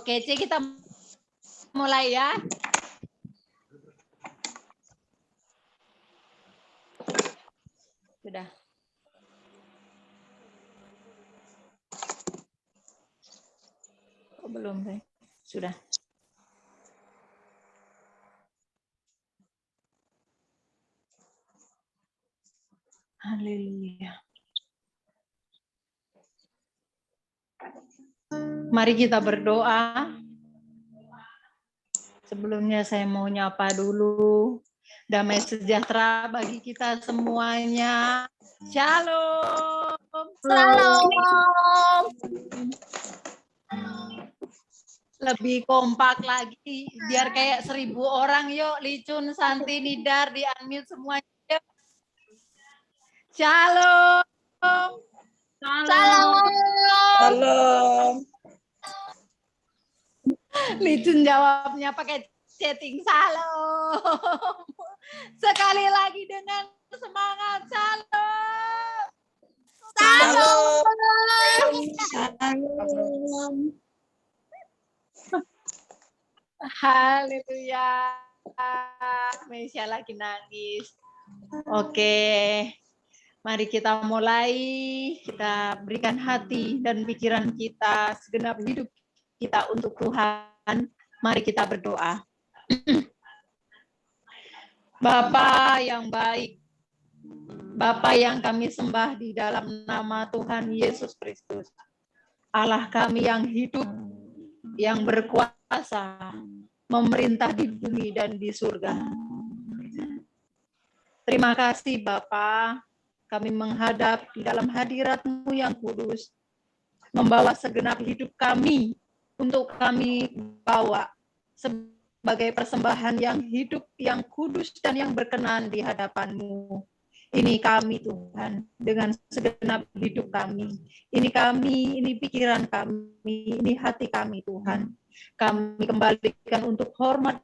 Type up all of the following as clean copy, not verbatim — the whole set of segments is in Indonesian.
Oke, Ci, kita mulai ya. Sudah. Oh, belum, Teh. Sudah. Haleluya. Mari kita berdoa. Sebelumnya saya mau nyapa dulu. Damai sejahtera bagi kita semuanya. Shalom. Shalom. Lebih kompak lagi. Biar kayak 1000 orang yuk. Licun, Santi, Nidar, di-unmute semuanya. Yuk. Shalom. Shalom. Shalom. Licun jawabnya pakai chatting salam. Sekali lagi dengan semangat salam. Shalom. Shalom. Haleluya. Mesya lagi nangis. Oke. Mari kita mulai. Kita berikan hati dan pikiran kita, segenap hidup kita untuk Tuhan. Mari kita berdoa. Bapa yang baik, Bapa yang kami sembah di dalam nama Tuhan Yesus Kristus, Allah kami yang hidup, yang berkuasa, memerintah di bumi dan di surga. Terima kasih Bapa, kami menghadap di dalam hadirat-Mu yang kudus, membawa segenap hidup kami untuk kami bawa sebagai persembahan yang hidup, yang kudus, dan yang berkenan di hadapan-Mu. Ini kami Tuhan, dengan segenap hidup kami. Ini kami, ini pikiran kami, ini hati kami Tuhan. Kami kembalikan untuk hormat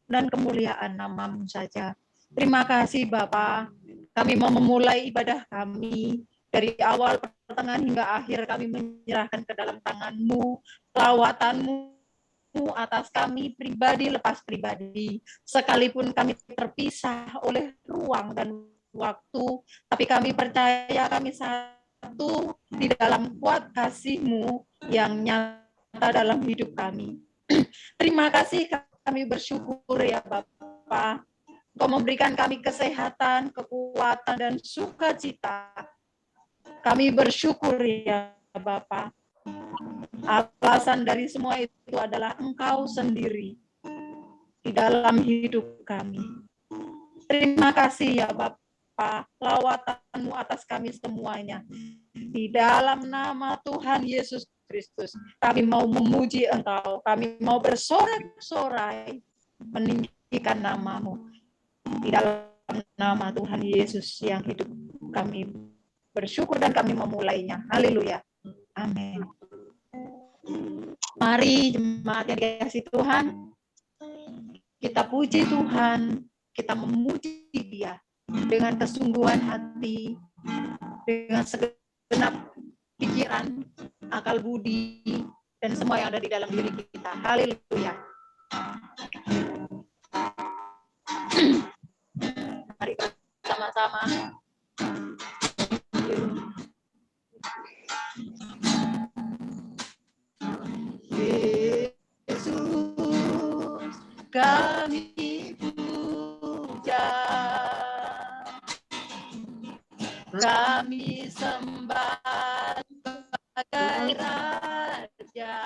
dan kemuliaan nama-Mu saja. Terima kasih Bapa, kami mau memulai ibadah kami. Dari awal, pertengahan, hingga akhir kami menyerahkan ke dalam tangan-Mu, lawatan-Mu atas kami pribadi lepas pribadi. Sekalipun kami terpisah oleh ruang dan waktu, tapi kami percaya kami satu di dalam kuat kasih-Mu yang nyata dalam hidup kami. Terima kasih, kami bersyukur ya Bapa. Engkau memberikan kami kesehatan, kekuatan, dan sukacita. Kami bersyukur ya Bapa. Alasan dari semua itu adalah Engkau sendiri di dalam hidup kami. Terima kasih ya Bapa, lawatan-Mu atas kami semuanya. Di dalam nama Tuhan Yesus Kristus, kami mau memuji Engkau, kami mau bersorak-sorai meninggikan nama-Mu. Di dalam nama Tuhan Yesus yang hidup, kami bersyukur dan kami memulainya. Haleluya. Amin. Mari jemaat yang dikasihi Tuhan, kita puji Tuhan, kita memuji Dia dengan kesungguhan hati, dengan segenap pikiran, akal budi, dan semua yang ada di dalam diri kita. Haleluya. Mari sama-sama. Yesus, kami puja, kami sembah sebagai Raja,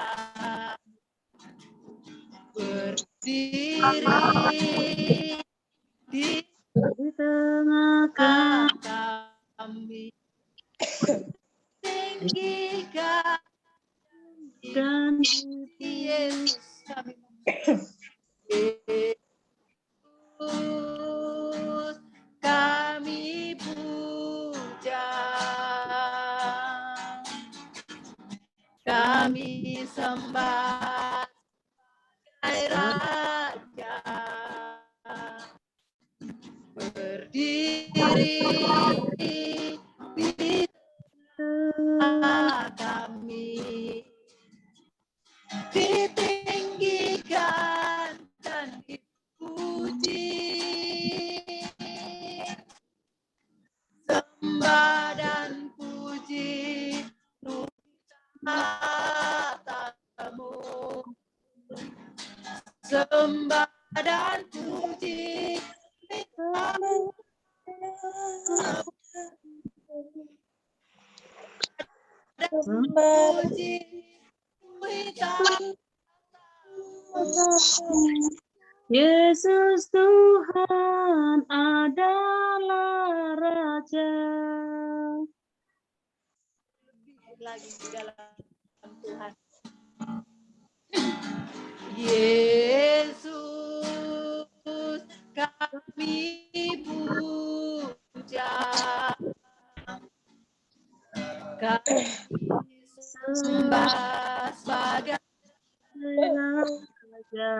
berdiri di tengah kami, tinggikan dan Yesus kami, Yesus kami puja, kami sembah sebagai Raja, berdiri di tengah kami, di sembah dan puji, puji, Yesus Tuhan adalah Raja. lagi di dalam Tuhan. Yesus kami puja, kami sembah sebagai Raja.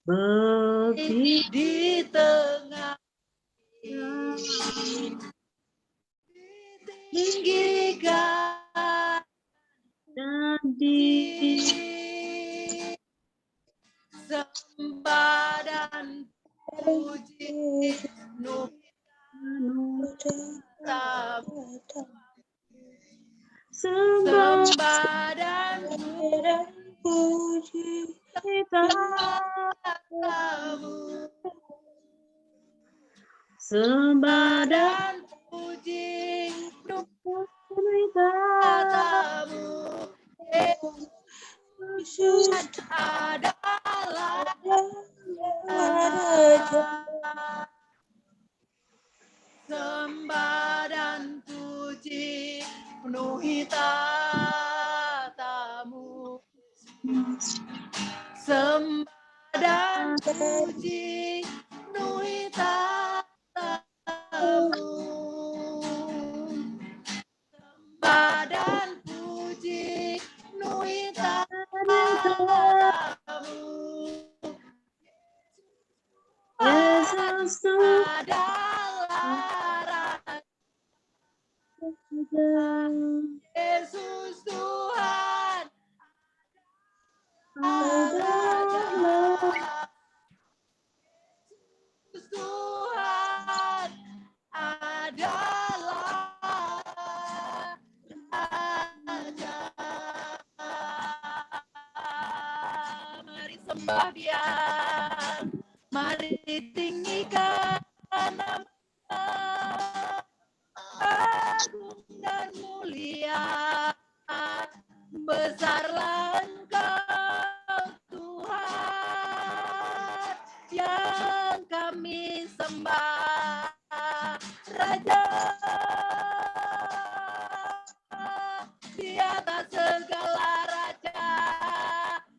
Begitu di tengah tinggikan dan sembah dan puji penuh sembah sembah dan puji kita, sembah dan puji penuh kita, Yesus adalah Raja. sembah dan puji penuhi tatamu, sembah dan puji penuhi tatamu, sembah dan puji penuhi tatamu. Yesus Tuhan Adalah Raja, Yesus Tuhan adalah Raja, Yesus Tuhan adalah Raja. Mari sembah Dia, mari tinggikan nama-Nya, agung dan mulia, besarlah Engkau Tuhan yang kami sembah, Raja di atas segala raja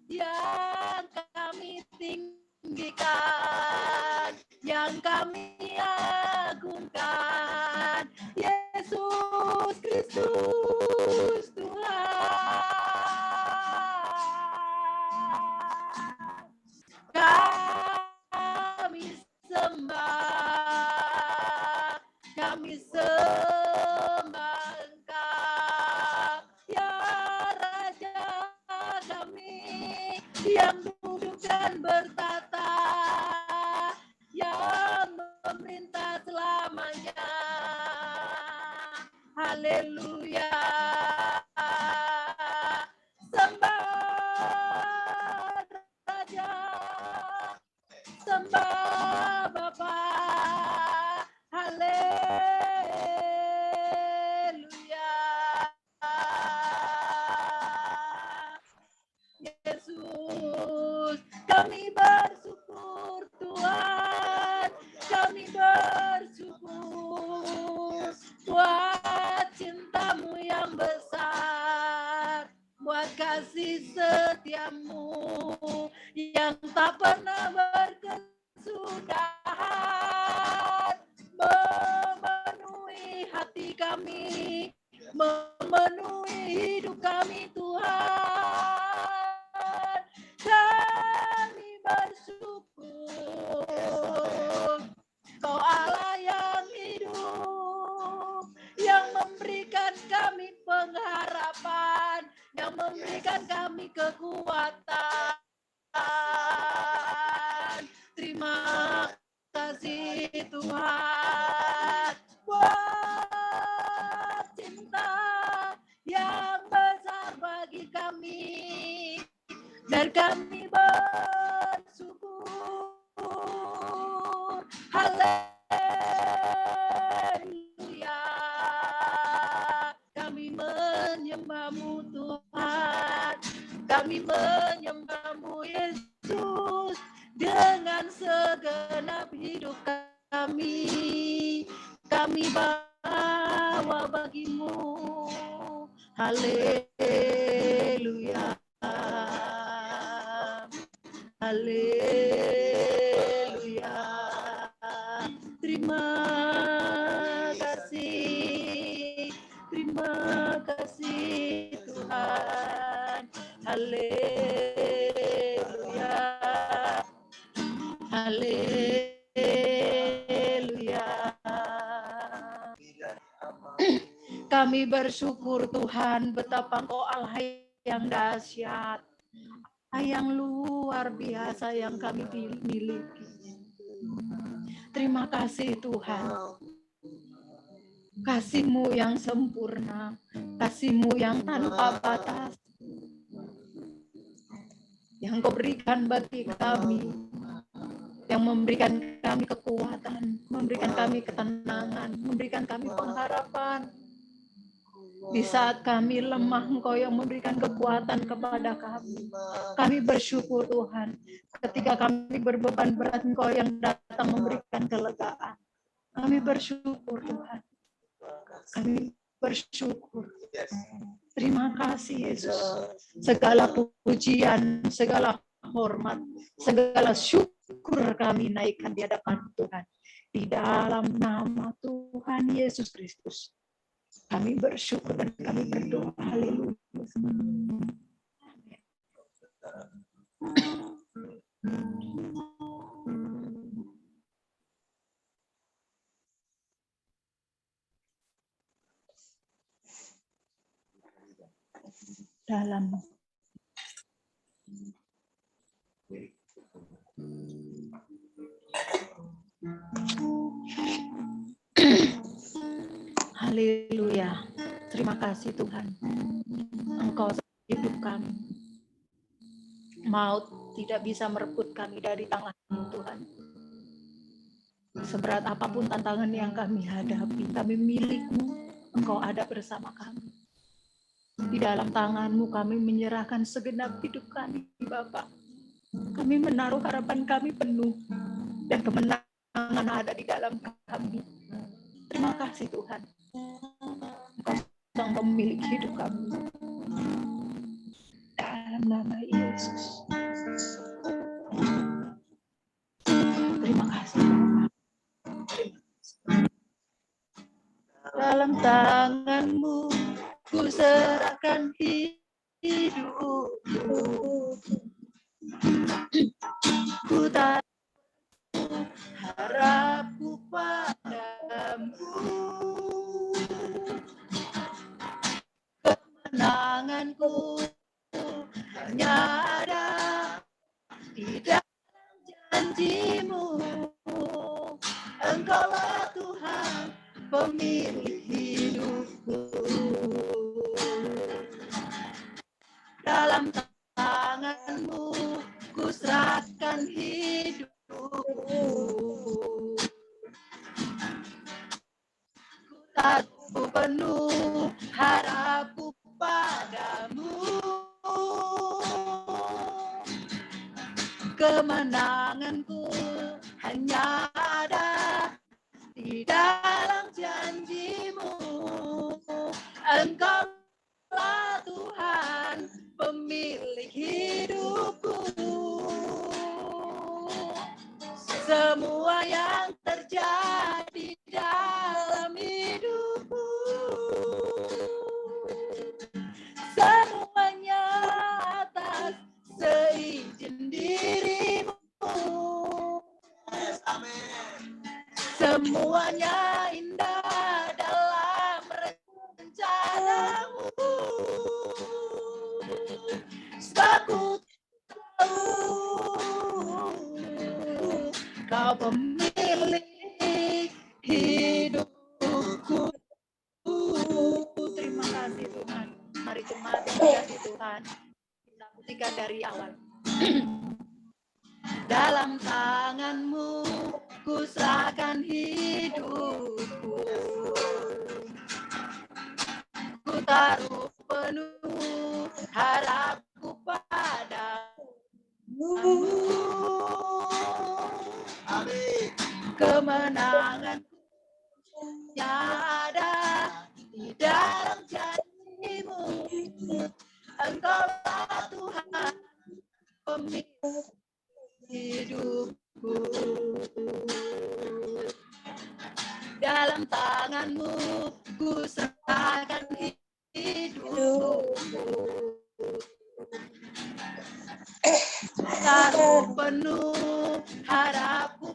yang kami tinggikan, yang kami agungkan, Yesus Kristus Tuhan. Kami sembah, kami sembah Engkau, ya Raja kami yang duduk dan bertata, yang memerintah selamanya. Haleluya. Sembah Raja, sembah Bapa. Haleluya. Yesus, kami bersyukur Tuhan, kami bersyukur buat cinta-Mu yang besar, buat kasih setia-Mu yang tak pernah berkesudahan, memenuhi hati kami, memenuhi hidup kami Tuhan. Kami bersyukur Kau Allah yang hidup, yang memberikan kami pengharapan, yang memberikan kami kekuatan. Terima kasih Tuhan buat cinta yang besar bagi kami. Dan kami bersyukur. Haleluya. Kami menyembah-Mu Tuhan. Kami menyembah-Mu Yesus dengan segenap hidup kami. Kami bawa bagi-Mu. Haleluya. Haleluya. Terima kasih. Terima kasih Tuhan. Haleluya. Haleluya. Kami bersyukur Tuhan betapa Engkau Allah yang dahsyat, yang luar biasa yang kami miliki. Terima kasih Tuhan. Kasih-Mu yang sempurna, kasih-Mu yang tanpa batas, yang Kau berikan bagi kami, yang memberikan kami kekuatan, memberikan kami ketenangan, memberikan kami pengharapan. Di saat kami lemah, Engkau yang memberikan kekuatan kepada kami. Kami bersyukur Tuhan. Ketika kami berbeban berat, Engkau yang datang memberikan kelegaan. Kami bersyukur Tuhan. Kami bersyukur. Terima kasih Yesus. Segala pujian, segala hormat, segala syukur kami naikkan di hadapan Tuhan. Di dalam nama Tuhan Yesus Kristus. Kami bersyukur dan kami berdoa. Haleluya. Dalam haleluya. Terima kasih Tuhan. Engkau hidup kami. Maut tidak bisa merebut kami dari tangan-Mu Tuhan. Seberat apapun tantangan yang kami hadapi, kami milik-Mu. Engkau ada bersama kami. Di dalam tangan-Mu kami menyerahkan segenap hidup kami, Bapa. Kami menaruh harapan kami penuh dan kemenangan ada di dalam kami. Terima kasih Tuhan. Engkau sang pemilik hidup kami. Dalam nama Yesus. Terima kasih Bapa. Dalam tangan-Mu ku serahkan hidupku. Ku tak harapku padamu. Kemenanganku hanya ada di dalam janji-Mu. Engkaulah Tuhan pemilik hidupku. Dalam tangan-Mu ku serahkan hidupku. Ku taruh penuh harapku padamu. Kemenanganku hanya ada di dalam janji-Mu. Engkaulah Tuhan pemilik hidupku. Semua yang terjadi dalam hidupku, semuanya atas seizin diri-Mu. Semuanya indah dalam rencana-Mu. Sebab ku tahu Kau pemilik hidupku. Terima kasih Tuhan. Mari jemaat yang dikasihi Tuhan, kita buktikan dari awal. Dalam tangan-Mu ku serahkan hidupku. Ku taruh penuh harapku padamu. Amin. Kemenangan ada di dalam janji-Mu. Engkaulah Tuhan pemilik hidupku. Dalam tangan-Mu ku serahkan hidupku. Taruh penuh harapku.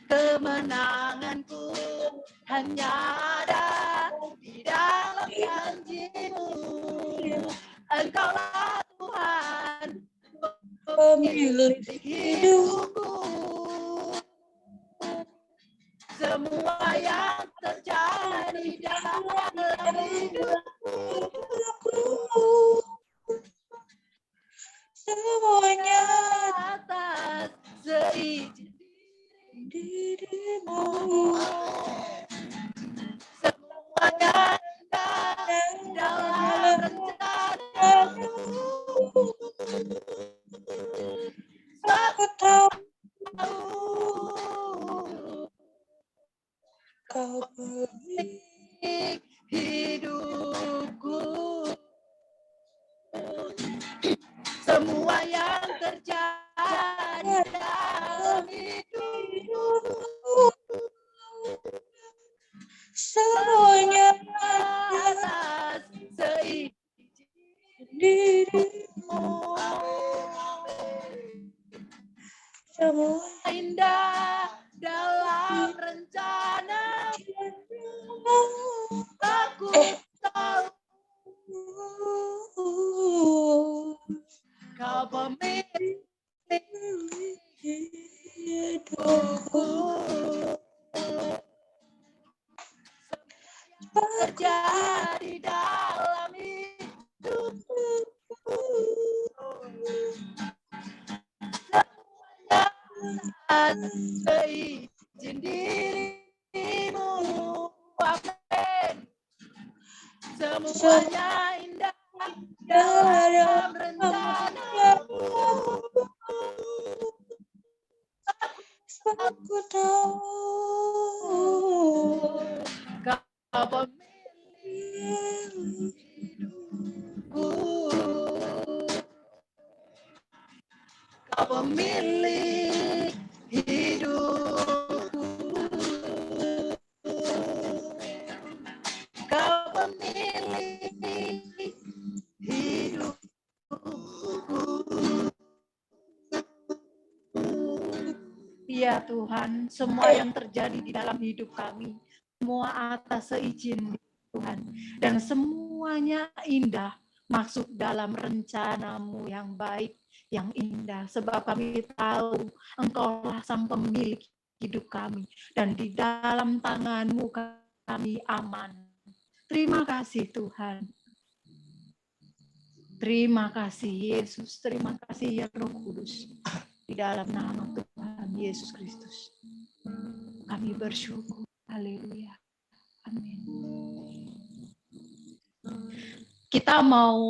Kemenanganku hanya ada di dalam janji-Mu. Engkaulah Tuhan pemilik hidupku. Semua yang terjadi dalam hidupku, semuanya atas seizin dirimu. semuanya dalam rencana-Mu. Aku tahu Kau pemilik hidupku. Semua yang terjadi dalam hidupku, semuanya atas seizin dirimu. Semua indah dalam rencana. Aku tahu Kau pemilik hidupku. Terjadi dalam hidupku, semuanya seizin dirimu. Amin. Semuanya indah dalam rencana-Mu. aku tahu Kau pemilik hidupku. Kau pemilik hidupku. Kau pemilik hidupku. Ya Tuhan, semua yang terjadi di dalam hidup kami, semua atas seizin Tuhan, dan semuanya indah masuk dalam rencana-Mu yang baik, yang indah, sebab kami tahu Engkaulah sang pemilik hidup kami, dan di dalam tangan-Mu kami aman. Terima kasih Tuhan. Terima kasih Yesus, terima kasih ya Roh Kudus. Di dalam nama Tuhan Yesus Kristus, kami bersyukur. Haleluya. Amin. Kita mau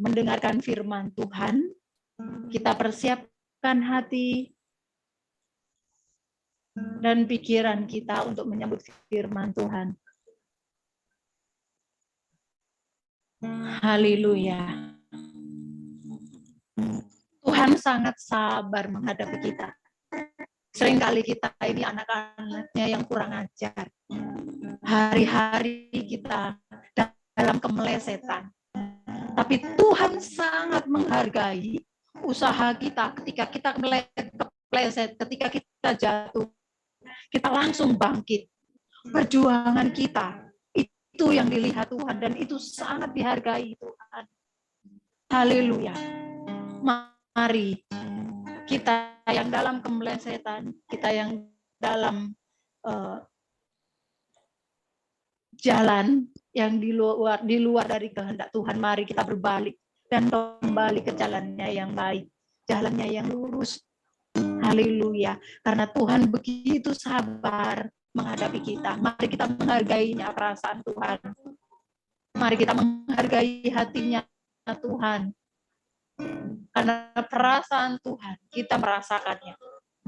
mendengarkan firman Tuhan. Kita persiapkan hati dan pikiran kita untuk menyambut firman Tuhan. Haleluya. Tuhan sangat sabar menghadapi kita. Seringkali kita ini anak-anaknya yang kurang ajar. Hari-hari kita dalam kemelesetan. Tapi Tuhan sangat menghargai usaha kita ketika kita kepleset, ketika kita jatuh. Kita langsung bangkit. Perjuangan kita, itu yang dilihat Tuhan dan itu sangat dihargai Tuhan. Haleluya. Mari kita yang dalam kemelesetan, kita yang dalam jalan yang di luar dari kehendak Tuhan, mari kita berbalik dan kembali ke jalannya yang baik, jalannya yang lurus. Haleluya. Karena Tuhan begitu sabar menghadapi kita. Mari kita menghargainya, perasaan Tuhan. Mari kita menghargai hatinya Tuhan. Karena perasaan Tuhan, kita merasakannya.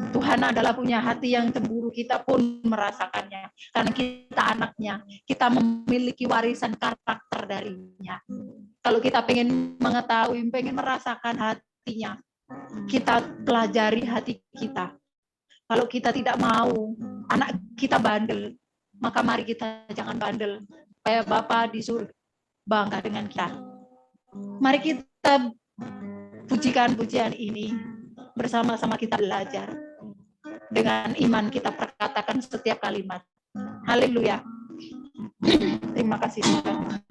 Tuhan adalah punya hati yang cemburu, kita pun merasakannya. Karena kita anaknya, kita memiliki warisan karakter darinya. Kalau kita pengen mengetahui, pengen merasakan hatinya, kita pelajari hati kita. Kalau kita tidak mau, anak kita bandel, maka mari kita jangan bandel. Supaya Bapa di surga bangga dengan kita. Mari kita pujikan pujian ini, bersama-sama kita belajar. Dengan iman kita perkatakan setiap kalimat. Haleluya. Terima kasih Tuhan.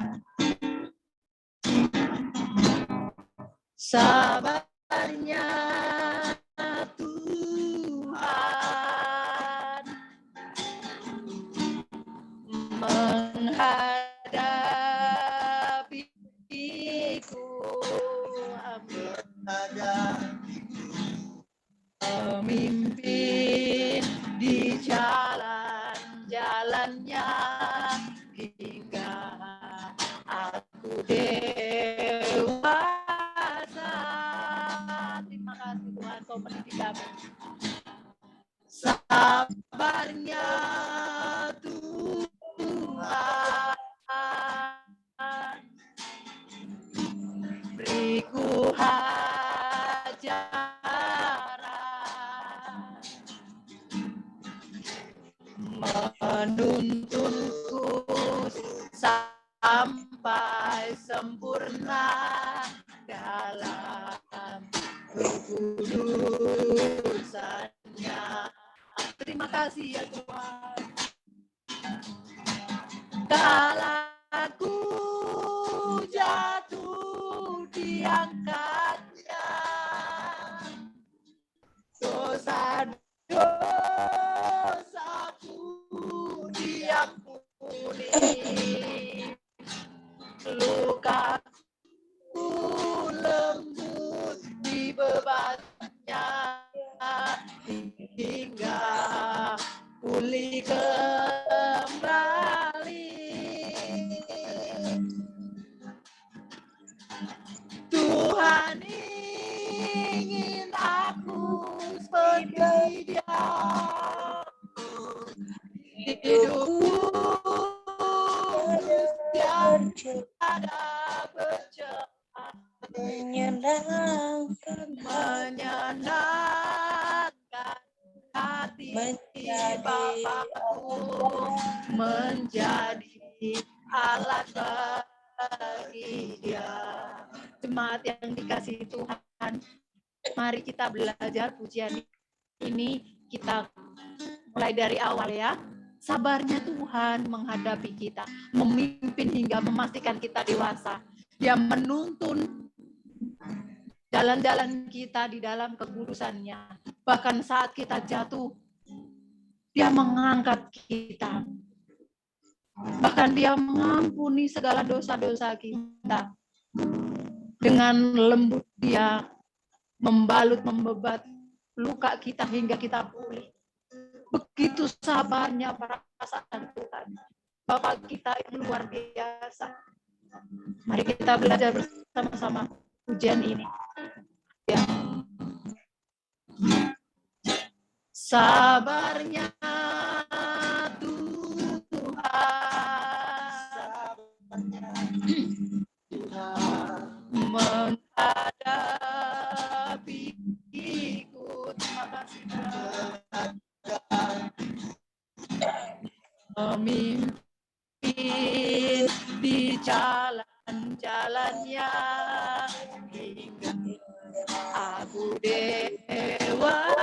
Sabarnya Tuhan menghadapiku, memimpin di jalan-jalannya hingga aku dewasa. Terima kasih Tuhan, kau mendidik kami. Sabarnya Tuhan beriku ajaran, menuntunku sampai sempurna dalam kekudusannya. Terima kasih ya Tuhan. Kala aku jatuh diangkatnya, dosa-dosaku diampuni, lukaku lembut dibebannya, hingga pulih kembali. Tuhan ingin aku seperti Dia, hidupku yang ada berjalan, menyenangkan hati menjadi Bapakku, menjadi alat bagi Dia. Jemaat yang dikasihi Tuhan, mari kita belajar pujian ini. Kita mulai dari awal ya. Sabarnya Tuhan menghadapi kita, memimpin hingga memastikan kita dewasa. Dia menuntun jalan-jalan kita di dalam kekudusannya. Bahkan saat kita jatuh, Dia mengangkat kita. Bahkan Dia mengampuni segala dosa-dosa kita. Dengan lembut Dia membalut, membebat luka kita hingga kita pulih. Begitu sabarnya perasaan Tuhan. Bapa kita yang luar biasa. Mari kita belajar bersama-sama pujian ini. Ya. Sabarnya menghadapiku. Terima kasih Tuhan. Memimpin di jalan-jalannya hingga aku dewasa.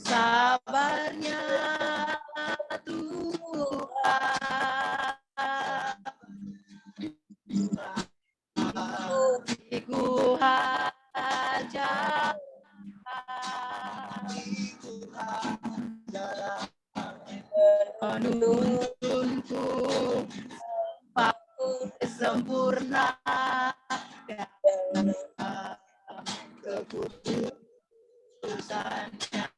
Sabarnya Tuhan ku hajar menuntunku sempurna dalam keputusannya.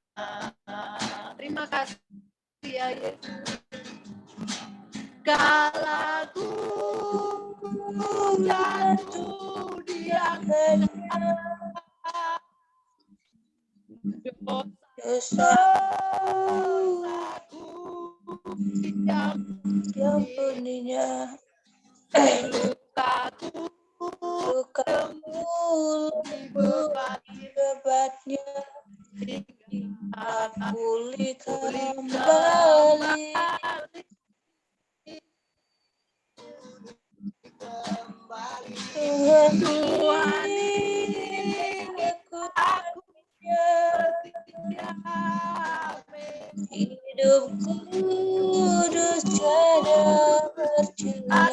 Terima kasih ya Yesus. Kalaku jatuh di dosaku diampuninya, lukaku bebatnya pulih kembali. Tuhan aku hidupku dosanya bercela,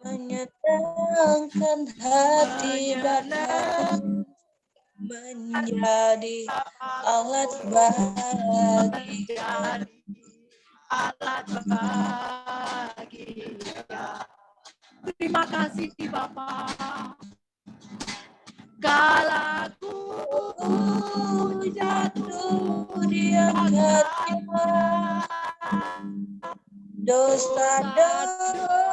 menyenangkan hati Bapa, menjadi alat bagi Dia. Terima kasih Bapak. Kalaku jatuh di angkatnya, dosa-dosa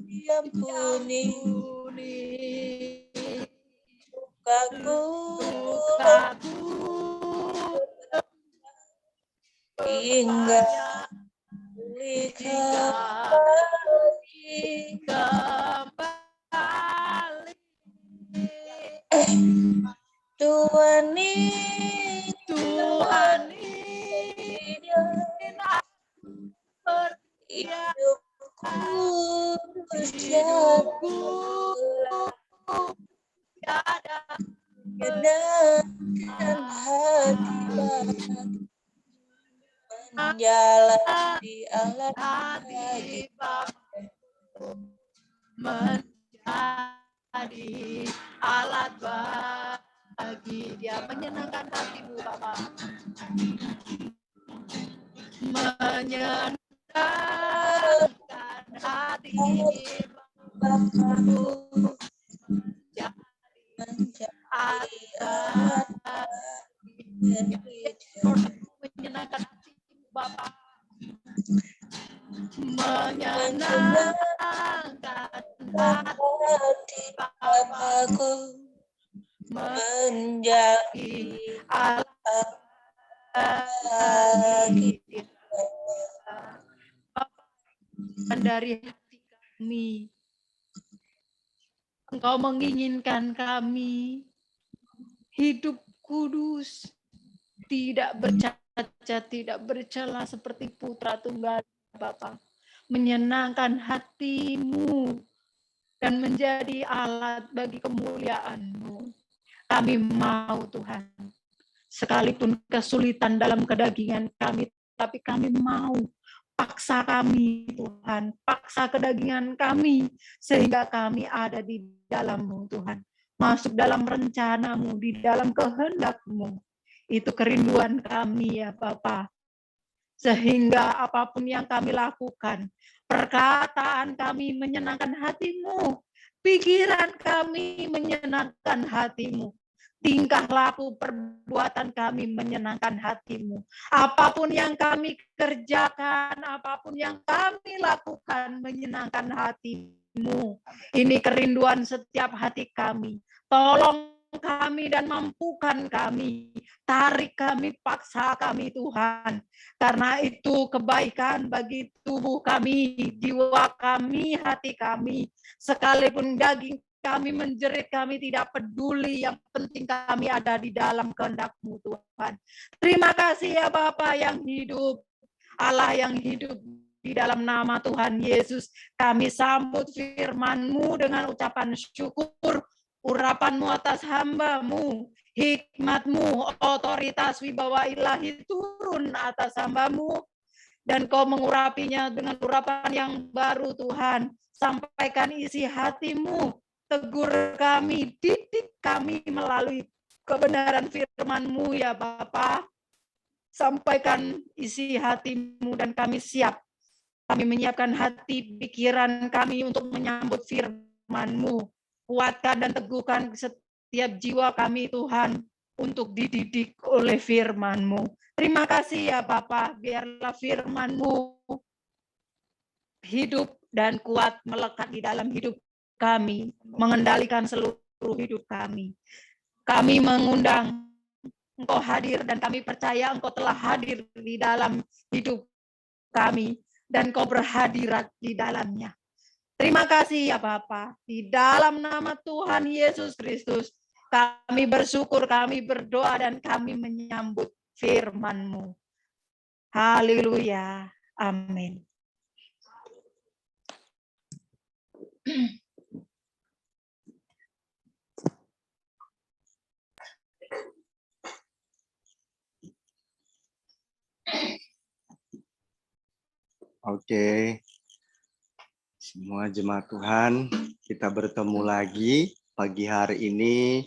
diampuni, lukaku hingga pulih kembali. Tuhan ini hidupku menyenangkan hati Bapa, menjalani alat bagi menjadi alat bagi Dia, menyenangkan hatimu Bapa, menyenangkan hati Bapakku, menjadi menjadi alat bagi menyenangkan hatimu Bapa, menyenangkan hati Bapakku, menjadi alat bagi dari hati kami. Engkau menginginkan kami hidup kudus, tidak bercacat, tidak bercela seperti putra tunggal Bapa, menyenangkan hatimu dan menjadi alat bagi kemuliaan-Mu. Kami mau Tuhan, sekalipun kesulitan dalam kedagingan kami, tapi kami mau. Paksa kami Tuhan, paksa kedagingan kami, sehingga kami ada di dalam-Mu Tuhan. Masuk dalam rencana-Mu, di dalam kehendak-Mu. Itu kerinduan kami ya Bapa. Sehingga apapun yang kami lakukan, perkataan kami menyenangkan hati-Mu, pikiran kami menyenangkan hati-Mu, tingkah laku perbuatan kami menyenangkan hati-Mu. Apapun yang kami kerjakan, apapun yang kami lakukan menyenangkan hati-Mu. Ini kerinduan setiap hati kami. Tolong kami dan mampukan kami. Tarik kami, paksa kami Tuhan. Karena itu kebaikan bagi tubuh kami, jiwa kami, hati kami. Sekalipun daging kami menjerit, kami tidak peduli. Yang penting kami ada di dalam kehendak-Mu Tuhan. Terima kasih ya Bapa yang hidup, Allah yang hidup. Di dalam nama Tuhan Yesus, kami sambut firman-Mu dengan ucapan syukur, urapan-Mu atas hamba-Mu, hikmat-Mu, otoritas wibawa ilahi turun atas hamba-Mu, dan Kau mengurapinya dengan urapan yang baru Tuhan. Sampaikan isi hati-Mu, tegur kami, didik kami melalui kebenaran firman-Mu ya Bapa. sampaikan isi hatimu dan kami siap. Kami menyiapkan hati pikiran kami untuk menyambut firman-Mu. Kuatkan dan teguhkan setiap jiwa kami Tuhan untuk dididik oleh firman-Mu. Terima kasih ya Bapa, biarlah firman-Mu hidup dan kuat melekat di dalam hidup kami, mengendalikan seluruh hidup kami. Kami mengundang Engkau hadir dan kami percaya Engkau telah hadir di dalam hidup kami dan Engkau berhadirat di dalamnya. Terima kasih ya Bapa. Di dalam nama Tuhan Yesus Kristus, kami bersyukur, kami berdoa dan kami menyambut firman-Mu. Haleluya. Amin. Oke, semua jemaat Tuhan, kita bertemu lagi pagi hari ini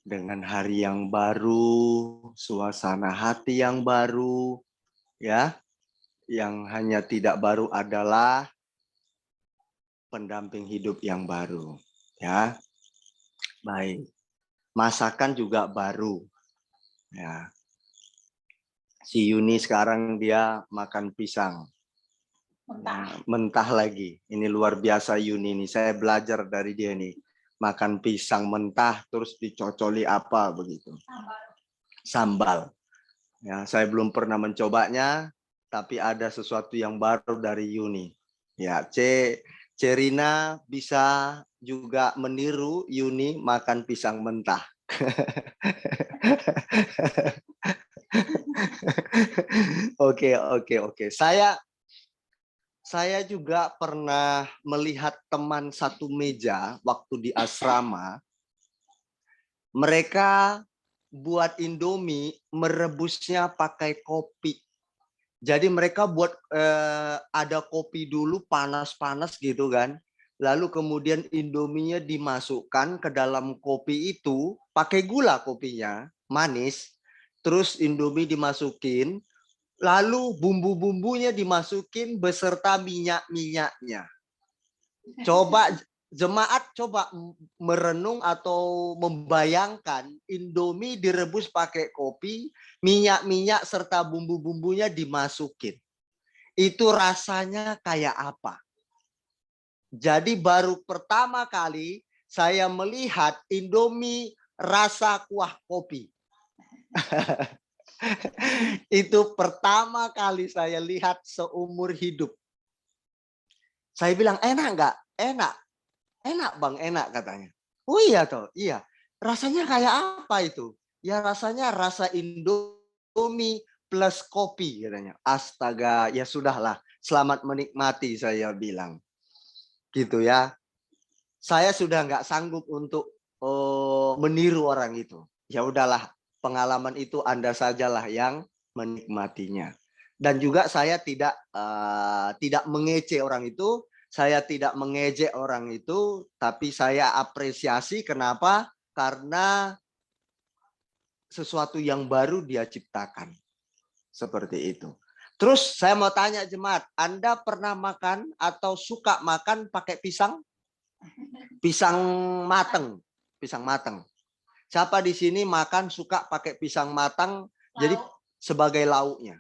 dengan hari yang baru, suasana hati yang baru, ya. Yang hanya tidak baru adalah pendamping hidup yang baru, ya. Baik, masakan juga baru, ya. Si Yuni sekarang dia makan pisang. Mentah lagi. Ini luar biasa Yuni ini. Saya belajar dari dia nih. Makan pisang mentah terus dicocoli apa begitu. Sambal. Ya, saya belum pernah mencobanya, tapi ada sesuatu yang baru dari Yuni. Ya, Cerina bisa juga meniru Yuni makan pisang mentah. Oke. Saya juga pernah melihat teman satu meja waktu di asrama. Mereka buat Indomie merebusnya pakai kopi. Jadi mereka buat ada kopi dulu panas-panas gitu kan. Lalu kemudian Indominya dimasukkan ke dalam kopi itu, pakai gula kopinya, manis. Terus Indomie dimasukin, lalu bumbu-bumbunya dimasukin beserta minyak-minyaknya. Coba jemaat coba merenung atau membayangkan Indomie direbus pakai kopi, minyak-minyak serta bumbu-bumbunya dimasukin. Itu rasanya kayak apa? Jadi baru pertama kali saya melihat Indomie rasa kuah kopi. Itu pertama kali saya lihat seumur hidup. Saya bilang, enak nggak? Enak. Enak bang, enak katanya. Oh iya toh, iya. Rasanya kayak apa itu? Ya rasanya rasa Indomie plus kopi katanya. Astaga, ya sudahlah. Selamat menikmati saya bilang. Gitu ya. Saya sudah nggak sanggup untuk meniru orang itu. Ya udahlah, pengalaman itu Anda sajalah yang menikmatinya. Dan juga saya tidak mengejek orang itu, saya tidak mengejek orang itu, tapi saya apresiasi. Kenapa? Karena sesuatu yang baru dia ciptakan. Seperti itu. Terus saya mau tanya jemaat, Anda pernah makan atau suka makan pakai pisang? Pisang mateng, pisang mateng. Siapa di sini makan suka pakai pisang matang jadi sebagai lauknya?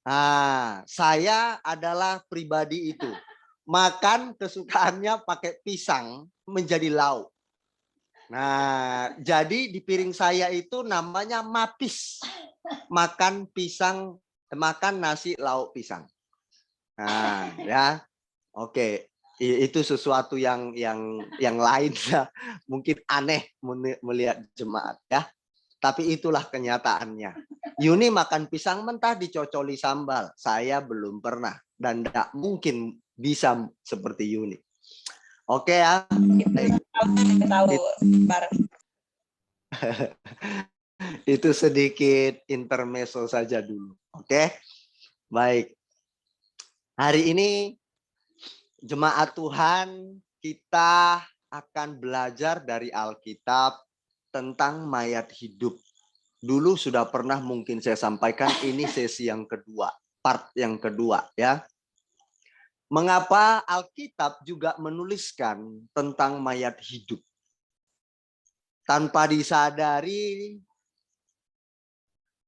Nah, saya adalah pribadi itu. Makan kesukaannya pakai pisang menjadi lauk. Nah, jadi di piring saya itu namanya mapis. Makan pisang, makan nasi lauk pisang. Nah, ya. Oke. Itu sesuatu yang lain ya. Mungkin aneh melihat jemaat ya. Tapi itulah kenyataannya. Yuni makan pisang mentah dicocoli sambal. Saya belum pernah dan tidak mungkin bisa seperti Yuni. Oke ya. Tahu bareng. Itu sedikit intermezzo saja dulu. Oke. Baik. Hari ini jemaat Tuhan, kita akan belajar dari Alkitab tentang mayat hidup. Dulu sudah pernah mungkin saya sampaikan, ini sesi yang kedua, part yang kedua ya. Mengapa Alkitab juga menuliskan tentang mayat hidup? Tanpa disadari,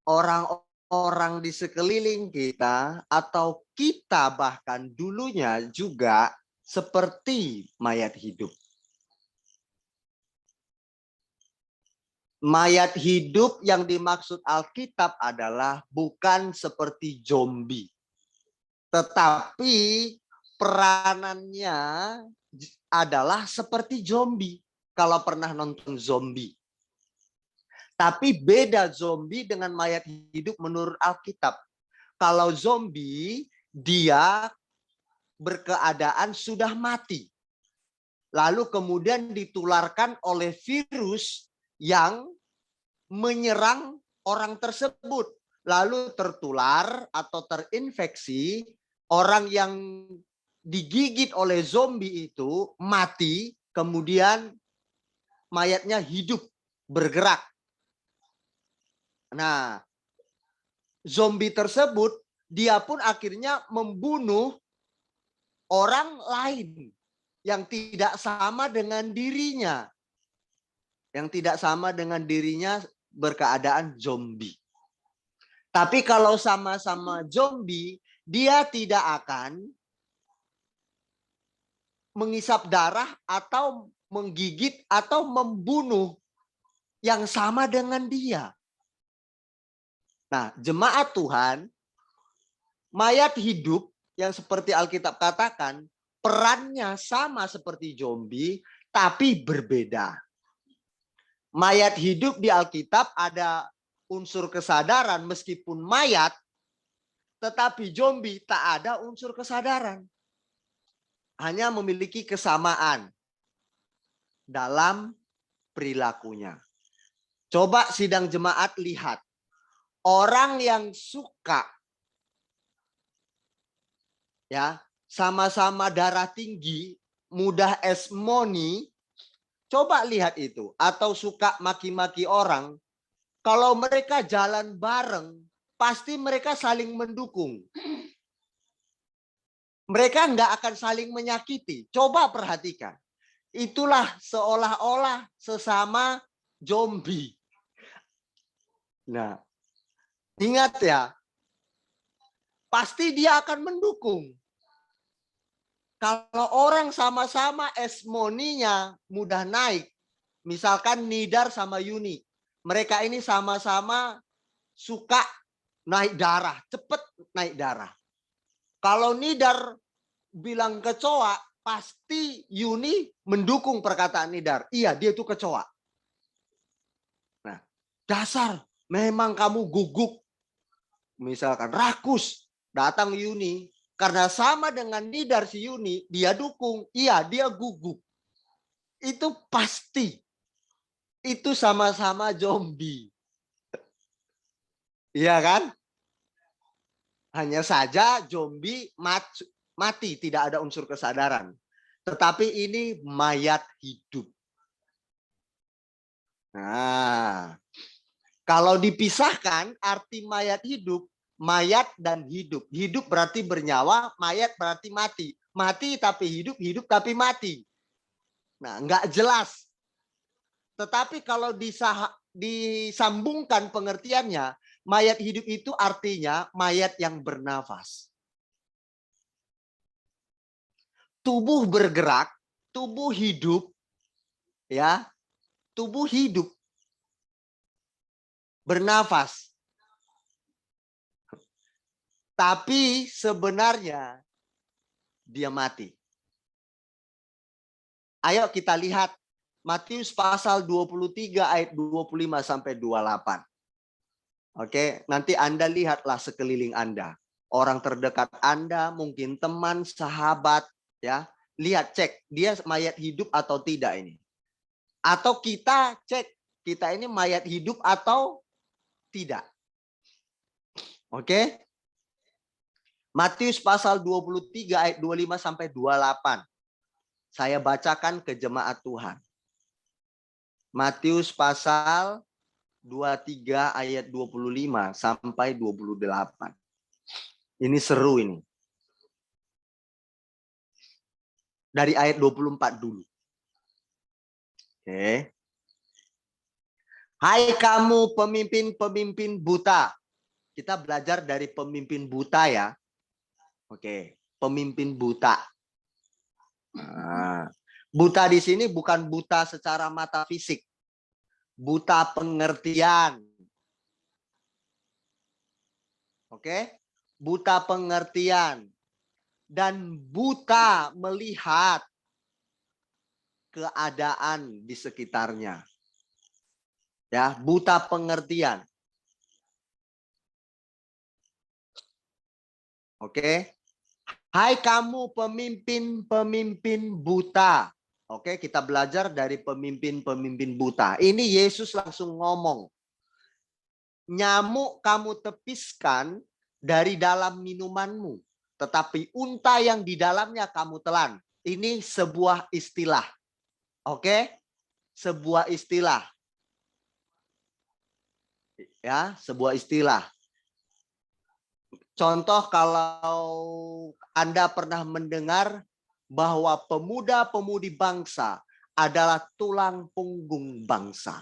orang-orang di sekeliling kita atau kita bahkan dulunya juga seperti mayat hidup. Mayat hidup yang dimaksud Alkitab adalah bukan seperti zombie, tetapi peranannya adalah seperti zombie. Kalau pernah nonton zombie. Tapi beda zombie dengan mayat hidup menurut Alkitab. Kalau zombie, dia berkeadaan sudah mati. Lalu kemudian ditularkan oleh virus yang menyerang orang tersebut. Lalu tertular atau terinfeksi, orang yang digigit oleh zombie itu mati, kemudian mayatnya hidup, bergerak. Nah, zombie tersebut, dia pun akhirnya membunuh orang lain yang tidak sama dengan dirinya. Yang tidak sama dengan dirinya berkeadaan zombie. Tapi kalau sama-sama zombie, dia tidak akan mengisap darah atau menggigit atau membunuh yang sama dengan dia. Nah, jemaat Tuhan, mayat hidup yang seperti Alkitab katakan, perannya sama seperti zombie, tapi berbeda. Mayat hidup di Alkitab ada unsur kesadaran meskipun mayat, tetapi zombie tak ada unsur kesadaran. Hanya memiliki kesamaan dalam perilakunya. Coba sidang jemaat lihat. Orang yang suka ya sama-sama darah tinggi, mudah esmoni, coba lihat itu. Atau suka maki-maki orang, kalau mereka jalan bareng, pasti mereka saling mendukung. Mereka nggak akan saling menyakiti. Coba perhatikan. Itulah seolah-olah sesama zombie. Nah, ingat ya, pasti dia akan mendukung. Kalau orang sama-sama esmoninya mudah naik, misalkan Nidar sama Yuni, mereka ini sama-sama suka naik darah, cepat naik darah. Kalau Nidar bilang kecoa, pasti Yuni mendukung perkataan Nidar. Iya, dia itu kecoa. Nah, dasar memang kamu guguk. Misalkan rakus, datang Yuni. Karena sama dengan Nidar si Yuni, dia dukung. Iya, dia guguk. Itu pasti. Itu sama-sama zombie. Iya kan? Hanya saja zombie mati, tidak ada unsur kesadaran. Tetapi ini mayat hidup. Nah, kalau dipisahkan arti mayat hidup, mayat dan hidup. Hidup berarti bernyawa, mayat berarti mati. Mati tapi hidup, hidup tapi mati. Nah, nggak jelas. Tetapi kalau disambungkan pengertiannya, mayat hidup itu artinya mayat yang bernafas. Tubuh bergerak, tubuh hidup, ya, tubuh hidup, bernafas. Tapi sebenarnya dia mati. Ayo kita lihat Matius pasal 23 ayat 25 sampai 28. Oke, nanti Anda lihatlah sekeliling Anda. Orang terdekat Anda, mungkin teman, sahabat, ya. Lihat, cek, dia mayat hidup atau tidak ini. Atau kita cek, kita ini mayat hidup atau tidak. Oke? Matius pasal 23 ayat 25 sampai 28. Saya bacakan ke jemaat Tuhan. Matius pasal 23 ayat 25 sampai 28. Ini seru ini. Dari ayat 24 dulu. Oke. Hai kamu pemimpin-pemimpin buta. Kita belajar dari pemimpin buta ya. Oke, pemimpin buta. Nah, buta di sini bukan buta secara mata fisik. Buta pengertian. Oke? Buta pengertian. Dan buta melihat keadaan di sekitarnya. Ya, buta pengertian. Oke. Hai kamu pemimpin-pemimpin buta. Oke, kita belajar dari pemimpin-pemimpin buta. Ini Yesus langsung ngomong. Nyamuk kamu tepiskan dari dalam minumanmu, tetapi unta yang di dalamnya kamu telan. Ini sebuah istilah. Oke? Sebuah istilah. Ya, sebuah istilah. Contoh kalau Anda pernah mendengar bahwa pemuda-pemudi bangsa adalah tulang punggung bangsa.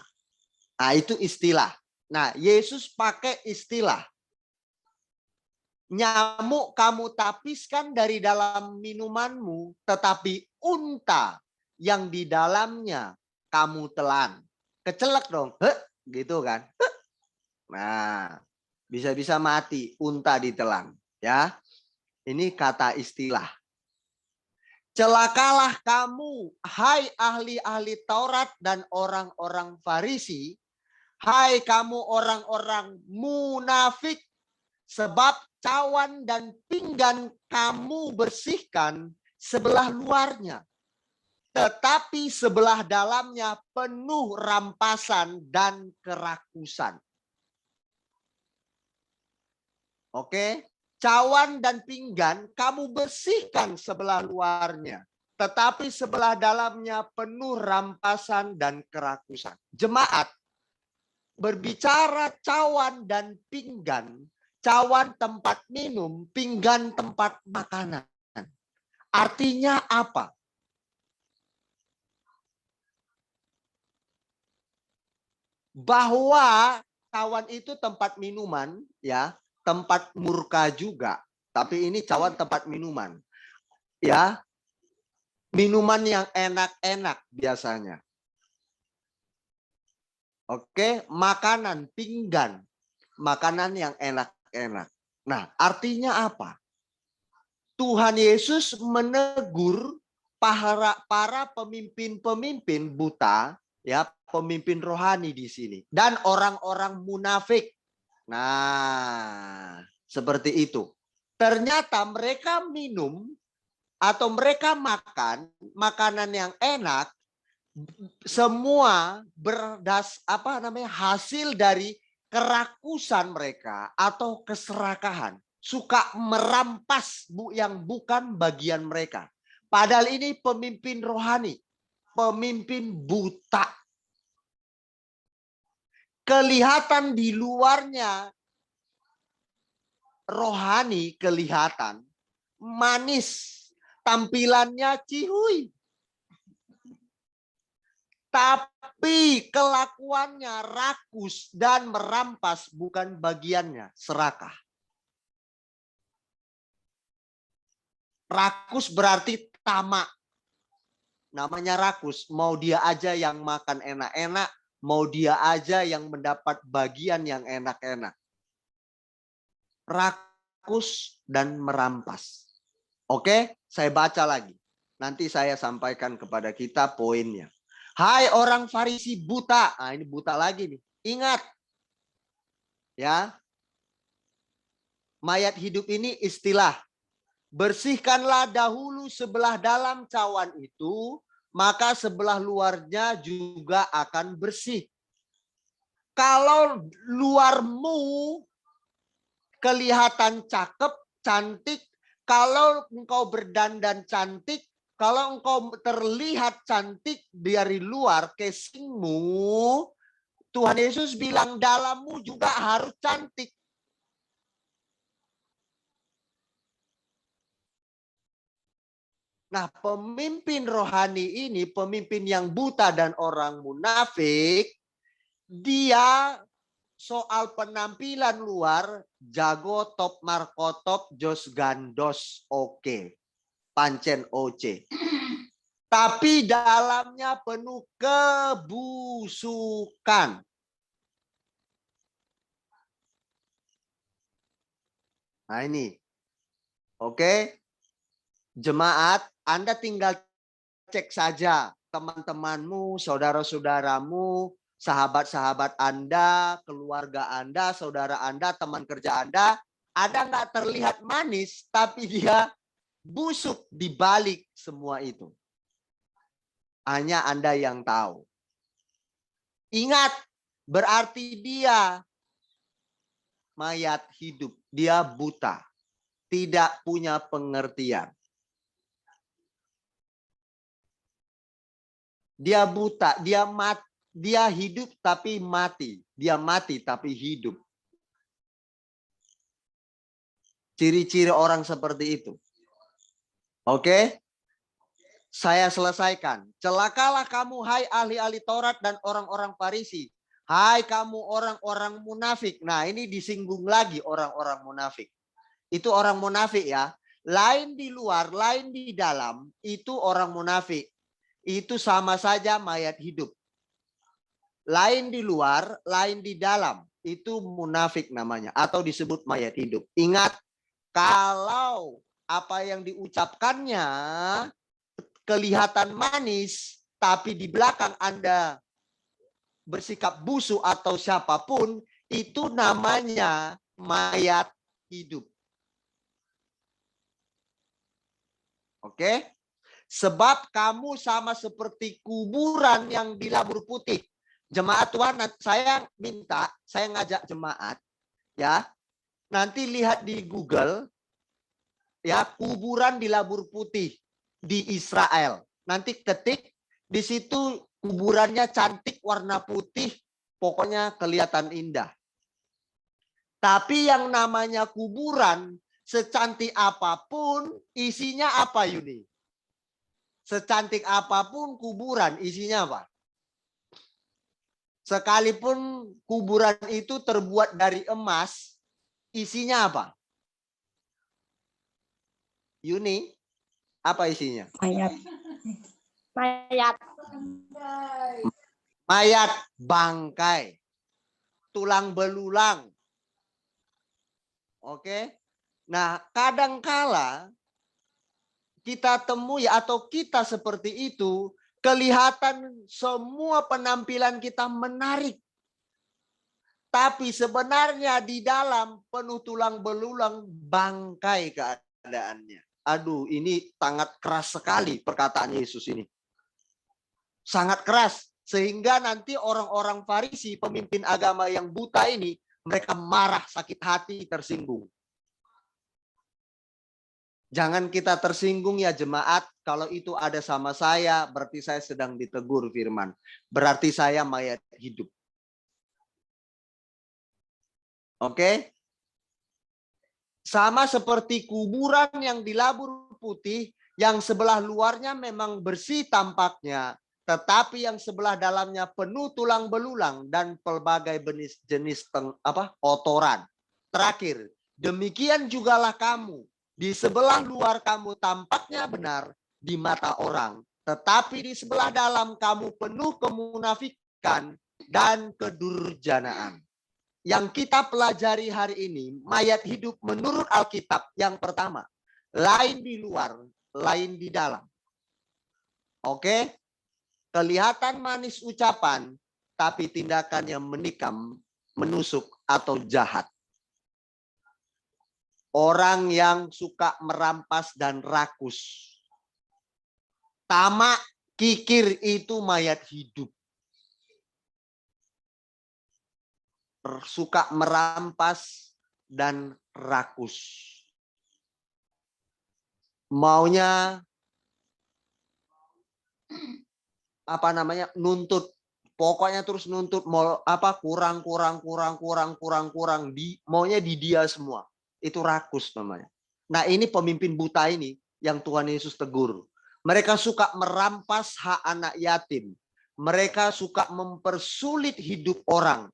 Nah, itu istilah. Nah, Yesus pakai istilah. Nyamuk kamu tapiskan dari dalam minumanmu, tetapi unta yang di dalamnya kamu telan. Kecelek dong. Gitu kan. Nah, bisa-bisa mati, unta ditelan. Ya, ini kata istilah. Celakalah kamu, hai ahli-ahli Taurat dan orang-orang Farisi. Hai kamu orang-orang munafik, sebab cawan dan pinggan kamu bersihkan sebelah luarnya. Tetapi sebelah dalamnya penuh rampasan dan kerakusan. Oke, cawan dan pinggan kamu bersihkan sebelah luarnya, tetapi sebelah dalamnya penuh rampasan dan kerakusan. Jemaat, berbicara cawan dan pinggan, cawan tempat minum, pinggan tempat makanan. Artinya apa? Bahwa cawan itu tempat minuman, ya. Tempat murka juga, tapi ini cawan tempat minuman. Ya. Minuman yang enak-enak biasanya. Oke, makanan pinggan. Makanan yang enak-enak. Nah, artinya apa? Tuhan Yesus menegur para pemimpin-pemimpin buta, ya, pemimpin rohani di sini, dan orang-orang munafik. Nah, seperti itu. Ternyata mereka minum atau mereka makan makanan yang enak, semua hasil dari kerakusan mereka atau keserakahan. Suka merampas yang bukan bagian mereka. Padahal ini pemimpin rohani, pemimpin buta. Kelihatan di luarnya rohani, kelihatan manis, tampilannya cihuy. Tapi kelakuannya rakus dan merampas bukan bagiannya, serakah. Rakus berarti tamak. Namanya rakus, mau dia aja yang makan enak-enak, mau dia aja yang mendapat bagian yang enak-enak. Rakus dan merampas. Oke, saya baca lagi. Nanti saya sampaikan kepada kita poinnya. Hai orang Farisi buta. Nah, ini buta lagi nih. Ingat. Ya. Mayat hidup ini istilah. Bersihkanlah dahulu sebelah dalam cawan itu, maka sebelah luarnya juga akan bersih. Kalau luarmu kelihatan cakep, cantik, kalau engkau berdandan cantik, kalau engkau terlihat cantik dari luar, casingmu, Tuhan Yesus bilang dalammu juga harus cantik. Nah, pemimpin rohani ini, pemimpin yang buta dan orang munafik, dia soal penampilan luar, jago, top markotop, jos gandos, oke. Pancen oce. Tapi dalamnya penuh kebusukan. Nah ini. Oke. Jemaat, Anda tinggal cek saja teman-temanmu, saudara-saudaramu, sahabat-sahabat Anda, keluarga Anda, saudara Anda, teman kerja Anda, ada nggak terlihat manis, tapi dia busuk di balik semua itu. Hanya Anda yang tahu. Ingat, berarti dia mayat hidup, dia buta, tidak punya pengertian. Dia buta, dia hidup tapi mati. Dia mati tapi hidup. Ciri-ciri orang seperti itu. Oke? Saya selesaikan. Celakalah kamu, hai ahli-ahli Taurat dan orang-orang Farisi. Hai kamu orang-orang munafik. Nah, ini disinggung lagi orang-orang munafik. Itu orang munafik ya. Lain di luar, lain di dalam, itu orang munafik. Itu sama saja mayat hidup. Lain di luar, lain di dalam. Itu munafik namanya. Atau disebut mayat hidup. Ingat, kalau apa yang diucapkannya kelihatan manis, tapi di belakang Anda bersikap busuk atau siapapun, itu namanya mayat hidup. Oke? Sebab kamu sama seperti kuburan yang dilabur putih. Jemaat Tuhan, saya minta, saya ngajak jemaat, ya, nanti lihat di Google, ya, kuburan dilabur putih di Israel. Nanti ketik, di situ kuburannya cantik, warna putih, pokoknya kelihatan indah. Tapi yang namanya kuburan, secantik apapun, isinya apa Yuni? Secantik apapun kuburan, isinya apa? Sekalipun kuburan itu terbuat dari emas, isinya apa? Yuni, apa isinya? Mayat. Mayat. Mayat, bangkai, tulang belulang. Oke. Nah, kadangkala kita temui atau kita seperti itu, kelihatan semua penampilan kita menarik. Tapi sebenarnya di dalam penuh tulang belulang, bangkai keadaannya. Aduh, ini sangat keras sekali perkataan Yesus ini. Sangat keras. Sehingga nanti orang-orang Farisi, pemimpin agama yang buta ini, mereka marah, sakit hati, tersinggung. Jangan kita tersinggung ya jemaat, kalau itu ada sama saya, berarti saya sedang ditegur firman. Berarti saya mayat hidup. Oke? Sama seperti kuburan yang dilabur putih, yang sebelah luarnya memang bersih tampaknya, tetapi yang sebelah dalamnya penuh tulang belulang dan pelbagai jenis kotoran. Terakhir, demikian jugalah kamu. Di sebelah luar kamu tampaknya benar di mata orang. Tetapi di sebelah dalam kamu penuh kemunafikan dan kedurjanaan. Yang kita pelajari hari ini, mayat hidup menurut Alkitab yang pertama. Lain di luar, lain di dalam. Oke? Kelihatan manis ucapan, tapi tindakannya menikam, menusuk, atau jahat. Orang yang suka merampas dan rakus. Tamak, kikir itu mayat hidup. Suka merampas dan rakus. Maunya nuntut Pokoknya terus nuntut mau apa kurang maunya di dia semua. Itu rakus namanya. Nah, ini pemimpin buta ini yang Tuhan Yesus tegur. Mereka suka merampas hak anak yatim. Mereka suka mempersulit hidup orang.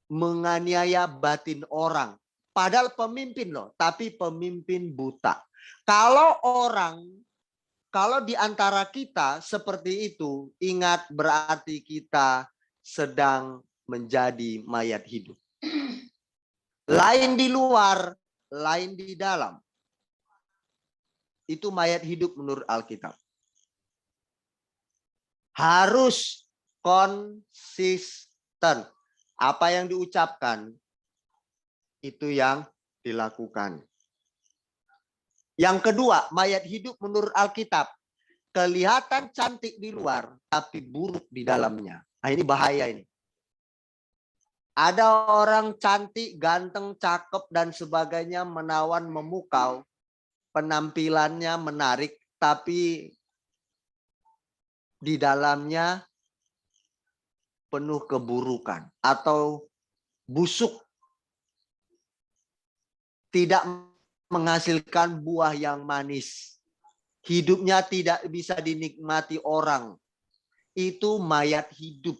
Menganiaya batin orang. Padahal pemimpin loh, tapi pemimpin buta. Kalau di antara kita seperti itu, ingat berarti kita sedang menjadi mayat hidup. Lain di luar, lain di dalam. Itu mayat hidup menurut Alkitab. Harus konsisten. Apa yang diucapkan, itu yang dilakukan. Yang kedua, mayat hidup menurut Alkitab. Kelihatan cantik di luar, tapi buruk di dalamnya. Nah, ini bahaya ini. Ada orang cantik, ganteng, cakep, dan sebagainya, menawan, memukau. Penampilannya menarik, tapi di dalamnya penuh keburukan atau busuk. Tidak menghasilkan buah yang manis. Hidupnya tidak bisa dinikmati orang. Itu mayat hidup.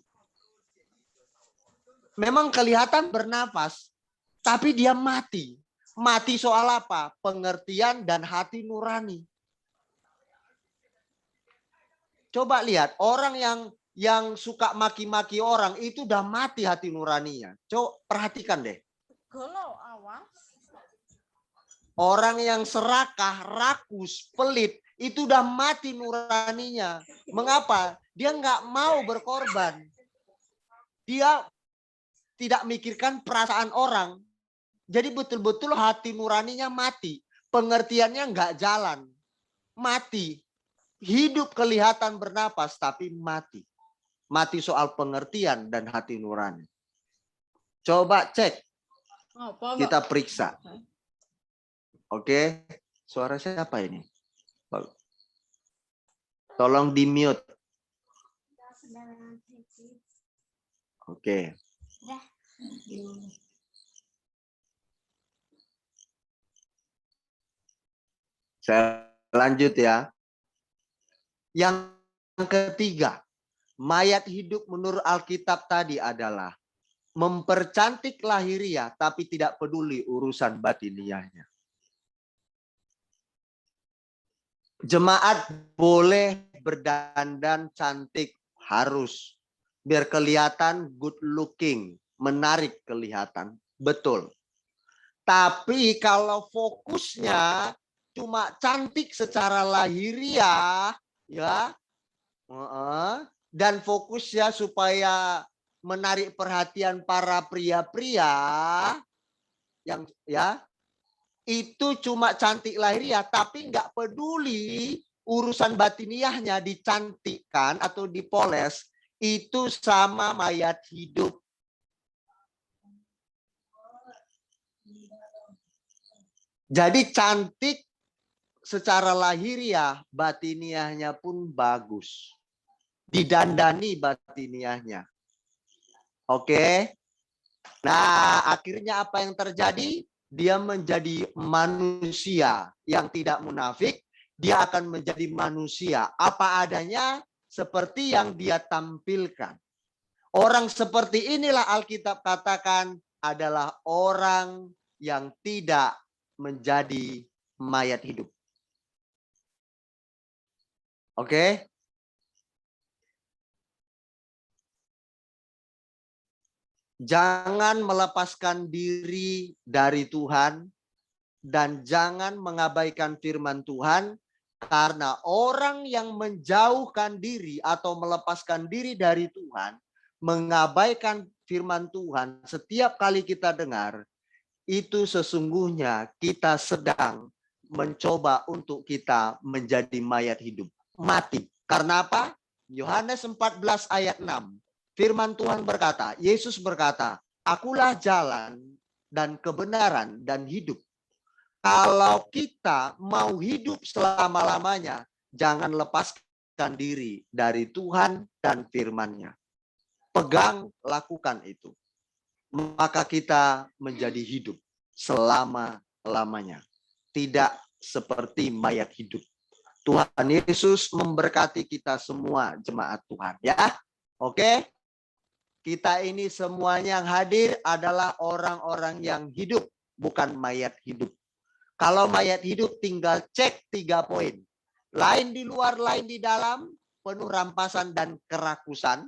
Memang kelihatan bernafas, tapi dia mati. Mati soal apa? Pengertian dan hati nurani. Coba lihat, orang yang suka maki-maki orang, itu udah mati hati nuraninya. Coba perhatikan deh. Orang yang serakah, rakus, pelit, itu udah mati nuraninya. Mengapa? Dia nggak mau berkorban. Dia tidak mikirkan perasaan orang. Jadi betul-betul hati nuraninya mati. Pengertiannya nggak jalan. Mati. Hidup kelihatan bernapas, tapi mati. Mati soal pengertian dan hati nurani. Coba cek. Kita periksa. Oke, suara siapa ini? Tolong di mute. Oke. Saya lanjut ya. Yang ketiga, mayat hidup menurut Alkitab tadi adalah mempercantik lahiriah tapi tidak peduli urusan batiniahnya. Jemaat boleh berdandan cantik, harus. Biar kelihatan good looking, menarik kelihatan. Betul. Tapi kalau fokusnya cuma cantik secara lahiriah, ya, dan fokusnya supaya menarik perhatian para pria-pria, yang ya, itu cuma cantik lahiriah, tapi nggak peduli urusan batiniahnya dicantikkan atau dipoles, itu sama mayat hidup. Jadi cantik secara lahiriah, batiniahnya pun bagus. Didandani batiniahnya. Oke. Nah, akhirnya apa yang terjadi? Dia menjadi manusia yang tidak munafik. Dia akan menjadi manusia apa adanya, seperti yang dia tampilkan. Orang seperti inilah Alkitab katakan adalah orang yang tidak menjadi mayat hidup. Oke? Jangan melepaskan diri dari Tuhan dan jangan mengabaikan firman Tuhan, karena orang yang menjauhkan diri atau melepaskan diri dari Tuhan, mengabaikan firman Tuhan setiap kali kita dengar, itu sesungguhnya kita sedang mencoba untuk kita menjadi mayat hidup. Mati. Karena apa? Yohanes 14 ayat 6. Firman Tuhan berkata, Yesus berkata, akulah jalan dan kebenaran dan hidup. Kalau kita mau hidup selama-lamanya, jangan lepaskan melepaskan diri dari Tuhan dan firman-Nya. Pegang, lakukan itu. Maka kita menjadi hidup selama-lamanya. Tidak seperti mayat hidup. Tuhan Yesus memberkati kita semua jemaat Tuhan. Ya, oke? Kita ini semuanya yang hadir adalah orang-orang yang hidup, bukan mayat hidup. Kalau mayat hidup tinggal cek 3 poin. Lain di luar, lain di dalam, penuh rampasan dan kerakusan.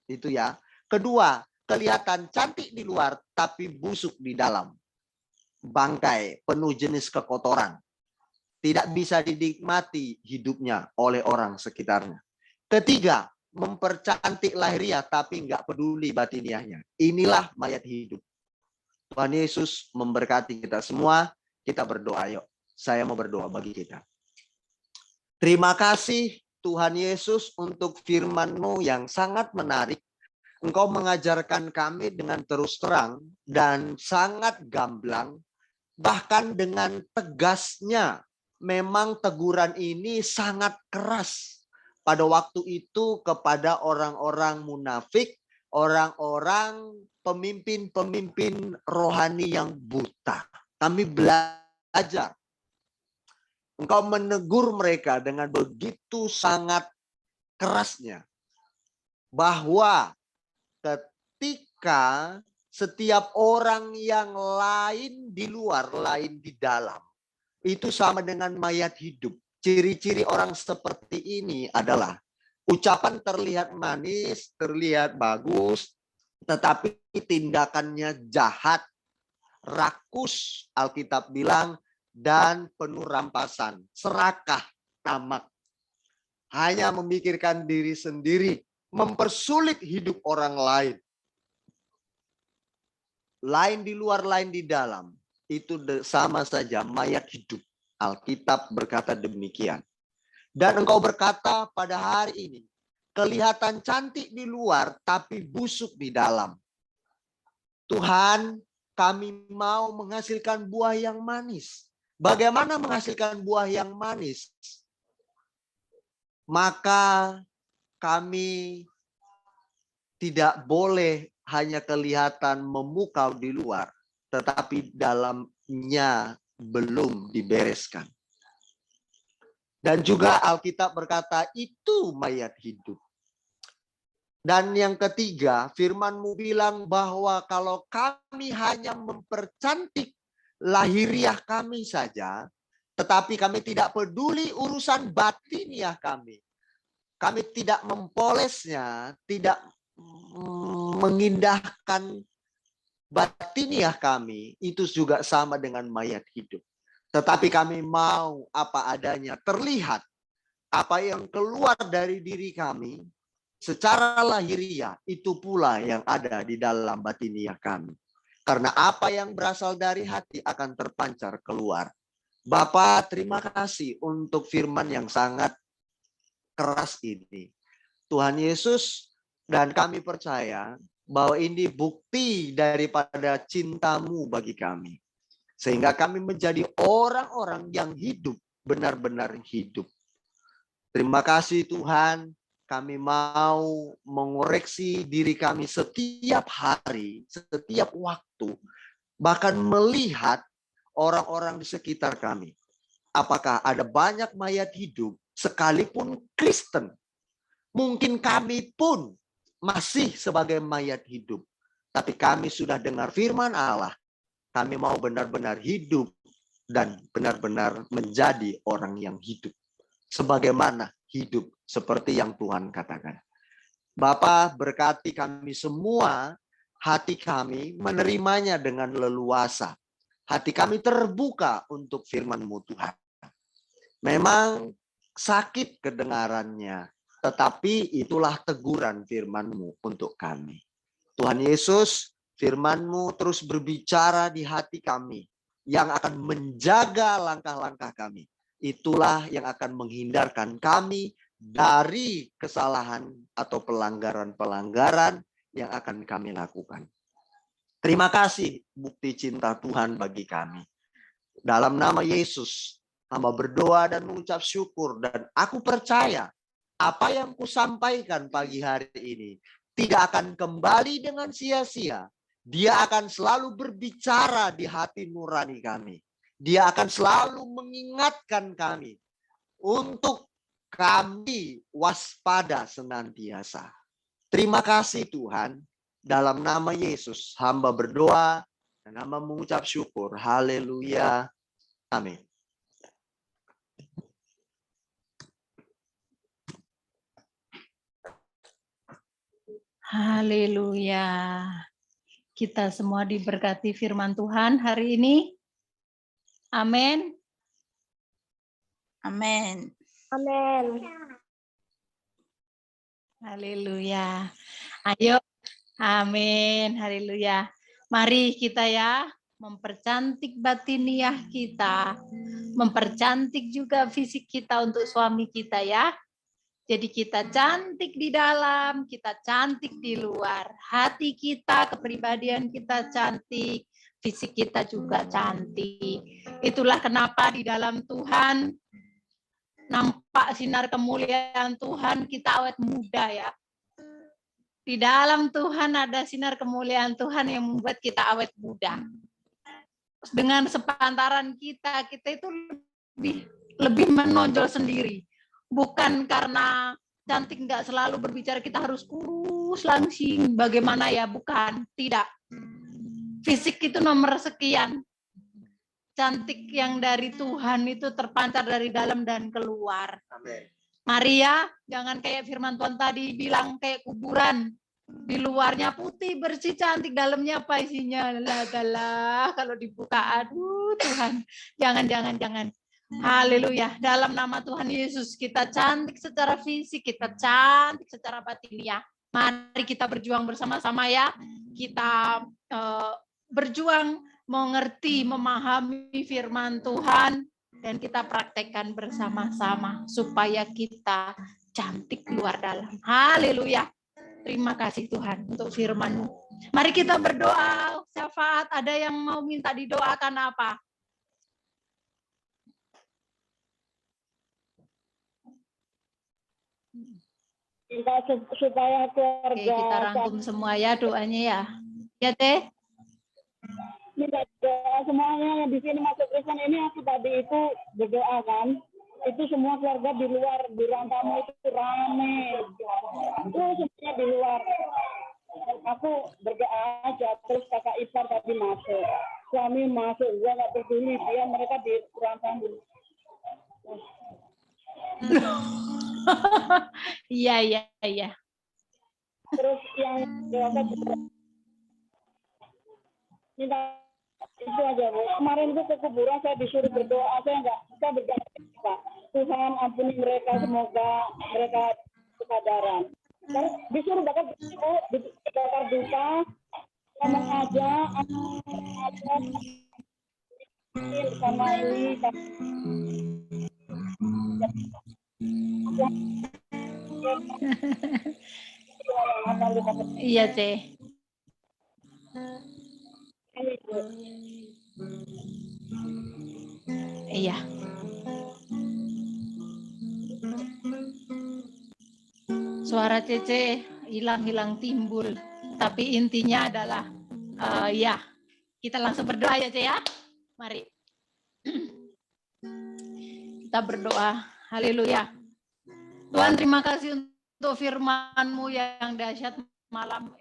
Itu ya. Kedua, kelihatan cantik di luar tapi busuk di dalam. Bangkai, penuh jenis kekotoran. Tidak bisa dinikmati hidupnya oleh orang sekitarnya. Ketiga, mempercantik lahiriah tapi nggak peduli batiniahnya. Inilah mayat hidup. Tuhan Yesus memberkati kita semua. Kita berdoa yuk. Saya mau berdoa bagi kita. Terima kasih Tuhan Yesus untuk firman-Mu yang sangat menarik. Engkau mengajarkan kami dengan terus terang dan sangat gamblang. Bahkan dengan tegasnya. Memang teguran ini sangat keras. Pada waktu itu kepada orang-orang munafik, orang-orang pemimpin-pemimpin rohani yang buta. Kami belajar. Engkau menegur mereka dengan begitu sangat kerasnya. Bahwa ketika setiap orang yang lain di luar, lain di dalam, itu sama dengan mayat hidup. Ciri-ciri orang seperti ini adalah ucapan terlihat manis, terlihat bagus, tetapi tindakannya jahat, rakus, Alkitab bilang, dan penuh rampasan, serakah, tamak. Hanya memikirkan diri sendiri, mempersulit hidup orang lain. Lain di luar, lain di dalam. Itu sama saja mayat hidup. Alkitab berkata demikian. Dan engkau berkata pada hari ini, kelihatan cantik di luar, tapi busuk di dalam. Tuhan, kami mau menghasilkan buah yang manis. Bagaimana menghasilkan buah yang manis? Maka kami tidak boleh hanya kelihatan memukau di luar, tetapi dalamnya belum dibereskan. Dan juga Alkitab berkata itu mayat hidup. Dan yang ketiga, firman-Mu bilang bahwa kalau kami hanya mempercantik lahiriah kami saja, tetapi kami tidak peduli urusan batiniah kami. Kami tidak mempolesnya, tidak mengindahkan batiniah kami, itu juga sama dengan mayat hidup. Tetapi kami mau apa adanya terlihat. Apa yang keluar dari diri kami secara lahiriah, itu pula yang ada di dalam batiniah kami. Karena apa yang berasal dari hati akan terpancar keluar. Bapa, terima kasih untuk firman yang sangat keras ini. Tuhan Yesus, dan kami percaya bahwa ini bukti daripada cinta-Mu bagi kami. Sehingga kami menjadi orang-orang yang hidup, benar-benar hidup. Terima kasih Tuhan, kami mau mengoreksi diri kami setiap hari, setiap waktu. Bahkan melihat orang-orang di sekitar kami. Apakah ada banyak mayat hidup, sekalipun Kristen. Mungkin kami pun masih sebagai mayat hidup. Tapi kami sudah dengar firman Allah. Kami mau benar-benar hidup dan benar-benar menjadi orang yang hidup. Sebagaimana hidup seperti yang Tuhan katakan. Bapa, berkati kami semua, hati kami menerimanya dengan leluasa. Hati kami terbuka untuk firman-Mu Tuhan. Memang sakit kedengarannya, tetapi itulah teguran firman-Mu untuk kami. Tuhan Yesus, firman-Mu terus berbicara di hati kami yang akan menjaga langkah-langkah kami. Itulah yang akan menghindarkan kami dari kesalahan atau pelanggaran-pelanggaran yang akan kami lakukan. Terima kasih bukti cinta Tuhan bagi kami. Dalam nama Yesus, hamba berdoa dan mengucap syukur, dan aku percaya apa yang kusampaikan pagi hari ini tidak akan kembali dengan sia-sia. Dia akan selalu berbicara di hati nurani kami. Dia akan selalu mengingatkan kami untuk kami waspada senantiasa. Terima kasih Tuhan. Dalam nama Yesus, hamba berdoa dan hamba mengucap syukur. Haleluya. Amin. Haleluya. Kita semua diberkati firman Tuhan hari ini. Amin. Amin. Amin. Haleluya. Ayo. Amin. Haleluya. Mari kita ya mempercantik batiniah kita. Mempercantik juga fisik kita untuk suami kita ya. Jadi kita cantik di dalam, kita cantik di luar. Hati kita, kepribadian kita cantik, fisik kita juga cantik. Itulah kenapa di dalam Tuhan nampak sinar kemuliaan Tuhan, kita awet muda ya. Di dalam Tuhan ada sinar kemuliaan Tuhan yang membuat kita awet muda. Dengan sepantaran kita itu lebih menonjol sendiri. Bukan karena cantik nggak selalu berbicara kita harus kurus langsing bagaimana ya, bukan, tidak. Fisik itu nomor sekian. Cantik yang dari Tuhan itu terpancar dari dalam dan keluar. Amin. Maria, jangan kayak firman Tuhan tadi bilang kayak kuburan. Di luarnya putih, bersih, cantik, dalamnya apa isinya? Lah, kalau dibuka, aduh Tuhan. Jangan. Haleluya. Dalam nama Tuhan Yesus, kita cantik secara fisik, kita cantik secara batiniah. Mari kita berjuang bersama-sama ya. Kita berjuang mengerti, memahami firman Tuhan, dan kita praktekkan bersama-sama supaya kita cantik luar dalam. Haleluya. Terima kasih Tuhan untuk firman-Mu. Mari kita berdoa. Syafaat, ada yang mau minta didoakan apa? Kita supaya keluarga. Oke, kita rangkum semua ya doanya ya. Ya Teh. Minta doa semuanya yang di sini masuk Kristen ini, aku tadi itu berdoa kan. Itu semua keluarga di luar, di ruang tamu itu rame. Itu semuanya di luar. Aku berdoa aja, terus kakak ipar tadi masuk. Suami masuk, gua nggak peduli, dia mereka di ruang tamu. Iya. Terus yang doakan minta itu aja Bu. Kemarin itu ke kuburan saya disuruh berdoa, saya berdoa Tuhan ampuni mereka, semoga mereka kesadaran. Dan disuruh bakal dibakar duka, ngomong aja sama ini. Iya Teh. Iya. Suara Cece hilang timbul. Tapi intinya adalah ya, kita langsung berdoa ya Cece ya. Mari. Kita berdoa. Haleluya. Tuhan, terima kasih untuk firman-Mu yang dahsyat malam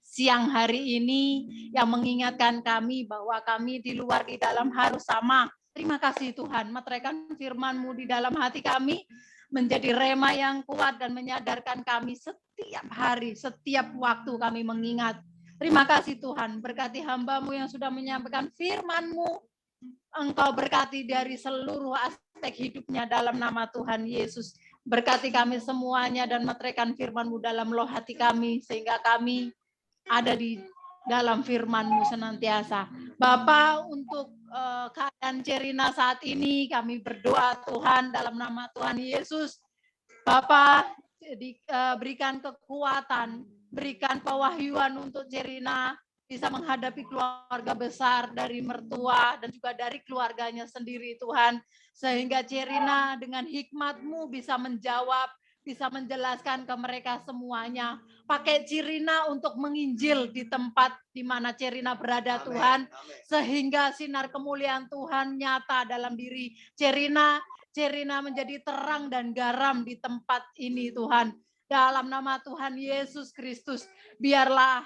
siang hari ini yang mengingatkan kami bahwa kami di luar di dalam harus sama. Terima kasih Tuhan, meteraikan firman-Mu di dalam hati kami menjadi rema yang kuat dan menyadarkan kami setiap hari, setiap waktu kami mengingat. Terima kasih Tuhan, berkati hamba-Mu yang sudah menyampaikan firman-Mu. Engkau berkati dari seluruh aspek hidupnya dalam nama Tuhan Yesus. Berkati kami semuanya dan meteraikan firman-Mu dalam loh hati kami, sehingga kami ada di dalam firman-Mu senantiasa. Bapa, untuk keadaan Cerina saat ini, kami berdoa Tuhan dalam nama Tuhan Yesus. Bapa, berikan kekuatan, berikan pewahyuan untuk Cerina, bisa menghadapi keluarga besar dari mertua dan juga dari keluarganya sendiri Tuhan. Sehingga Cerina dengan hikmat-Mu bisa menjawab, bisa menjelaskan ke mereka semuanya. Pakai Cirina untuk menginjil di tempat di mana Cirina berada, Tuhan. Sehingga sinar kemuliaan Tuhan nyata dalam diri Cirina. Cirina menjadi terang dan garam di tempat ini, Tuhan. Dalam nama Tuhan Yesus Kristus, biarlah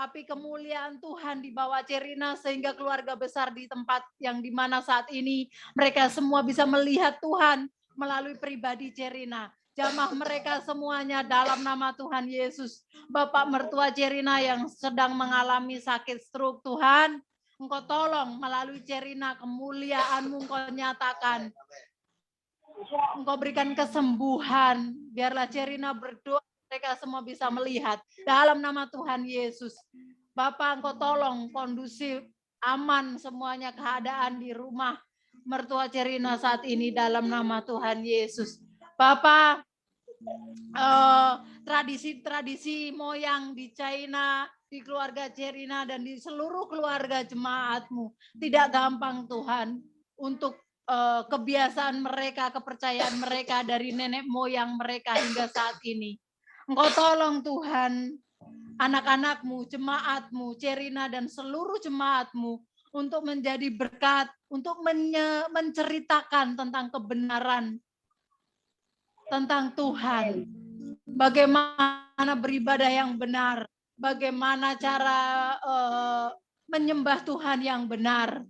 api kemuliaan Tuhan di bawah Cirina sehingga keluarga besar di tempat yang dimana saat ini mereka semua bisa melihat Tuhan melalui pribadi Cirina. Jamah mereka semuanya dalam nama Tuhan Yesus. Bapak mertua Cirina yang sedang mengalami sakit stroke, Tuhan, Engkau tolong melalui Cirina kemuliaan-Mu Engkau nyatakan. Engkau berikan kesembuhan. Biarlah Cirina berdoa, mereka semua bisa melihat dalam nama Tuhan Yesus. Bapak, Engkau tolong kondusif, aman semuanya keadaan di rumah mertua Cirina saat ini dalam nama Tuhan Yesus. Bapak, tradisi-tradisi moyang di China, di keluarga Cirina dan di seluruh keluarga jemaat-Mu tidak gampang, Tuhan, untuk kebiasaan mereka, kepercayaan mereka dari nenek moyang mereka hingga saat ini. Engkau tolong Tuhan, anak-anak-Mu, jemaat-Mu, Cirina dan seluruh jemaat-Mu untuk menjadi berkat, untuk menceritakan tentang kebenaran, tentang Tuhan. Bagaimana beribadah yang benar, bagaimana cara menyembah Tuhan yang benar,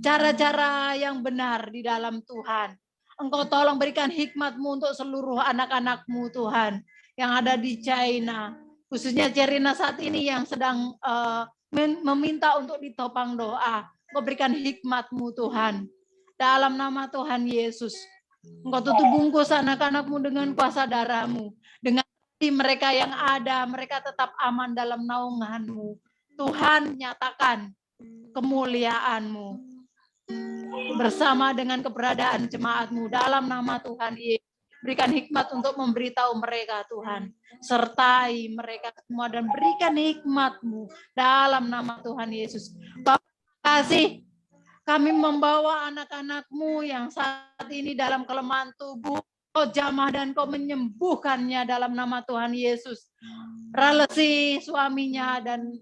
cara-cara yang benar di dalam Tuhan. Engkau tolong berikan hikmat-Mu untuk seluruh anak-anak-Mu, Tuhan, yang ada di China, khususnya Cirina saat ini yang sedang meminta untuk ditopang doa. Engkau berikan hikmat-Mu, Tuhan, dalam nama Tuhan Yesus. Engkau tutup bungkus anak-anak-Mu dengan kuasa darah-Mu, dengan mereka yang ada, mereka tetap aman dalam naungan-Mu. Tuhan, nyatakan kemuliaan-Mu bersama dengan keberadaan jemaat-Mu dalam nama Tuhan Yesus. Berikan hikmat untuk memberitahu mereka, Tuhan. Sertai mereka semua dan berikan hikmat-Mu dalam nama Tuhan Yesus. Bapak, kasih kami membawa anak-anak-Mu yang saat ini dalam kelemahan tubuh. Kau jamah dan Kau menyembuhkannya dalam nama Tuhan Yesus. Relasi suaminya dan